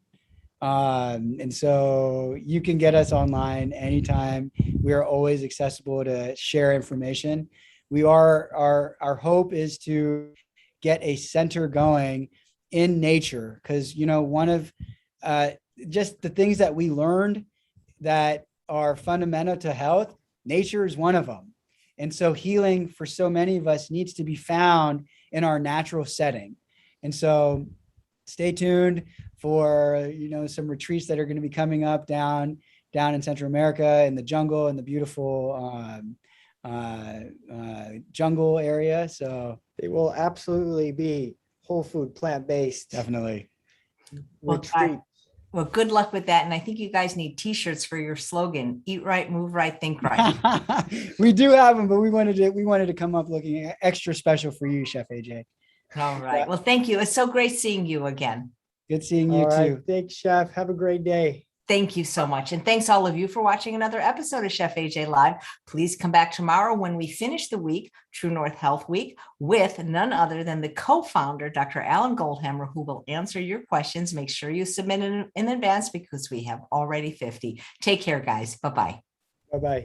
And so you can get us online anytime. We are always accessible to share information. Our hope is to get a center going in nature, because one of just the things that we learned that are fundamental to health, nature is one of them. And so healing for so many of us needs to be found in our natural setting. And so stay tuned for, some retreats that are going to be coming up down in Central America in the jungle and the beautiful jungle area. So it will absolutely be whole food, plant-based. Definitely. Retreat. Well, good luck with that. And I think you guys need t-shirts for your slogan, eat right, move right, think right. We do have them, but we wanted to come up looking extra special for you, Chef AJ. All right. Well, thank you. It's so great seeing you again. Good seeing you too. Thanks, Chef. Have a great day. Thank you so much. And thanks all of you for watching another episode of Chef AJ Live. Please come back tomorrow when we finish the week, True North Health Week, with none other than the co-founder, Dr. Alan Goldhammer, who will answer your questions. Make sure you submit in advance because we have already 50. Take care, guys. Bye-bye. Bye-bye.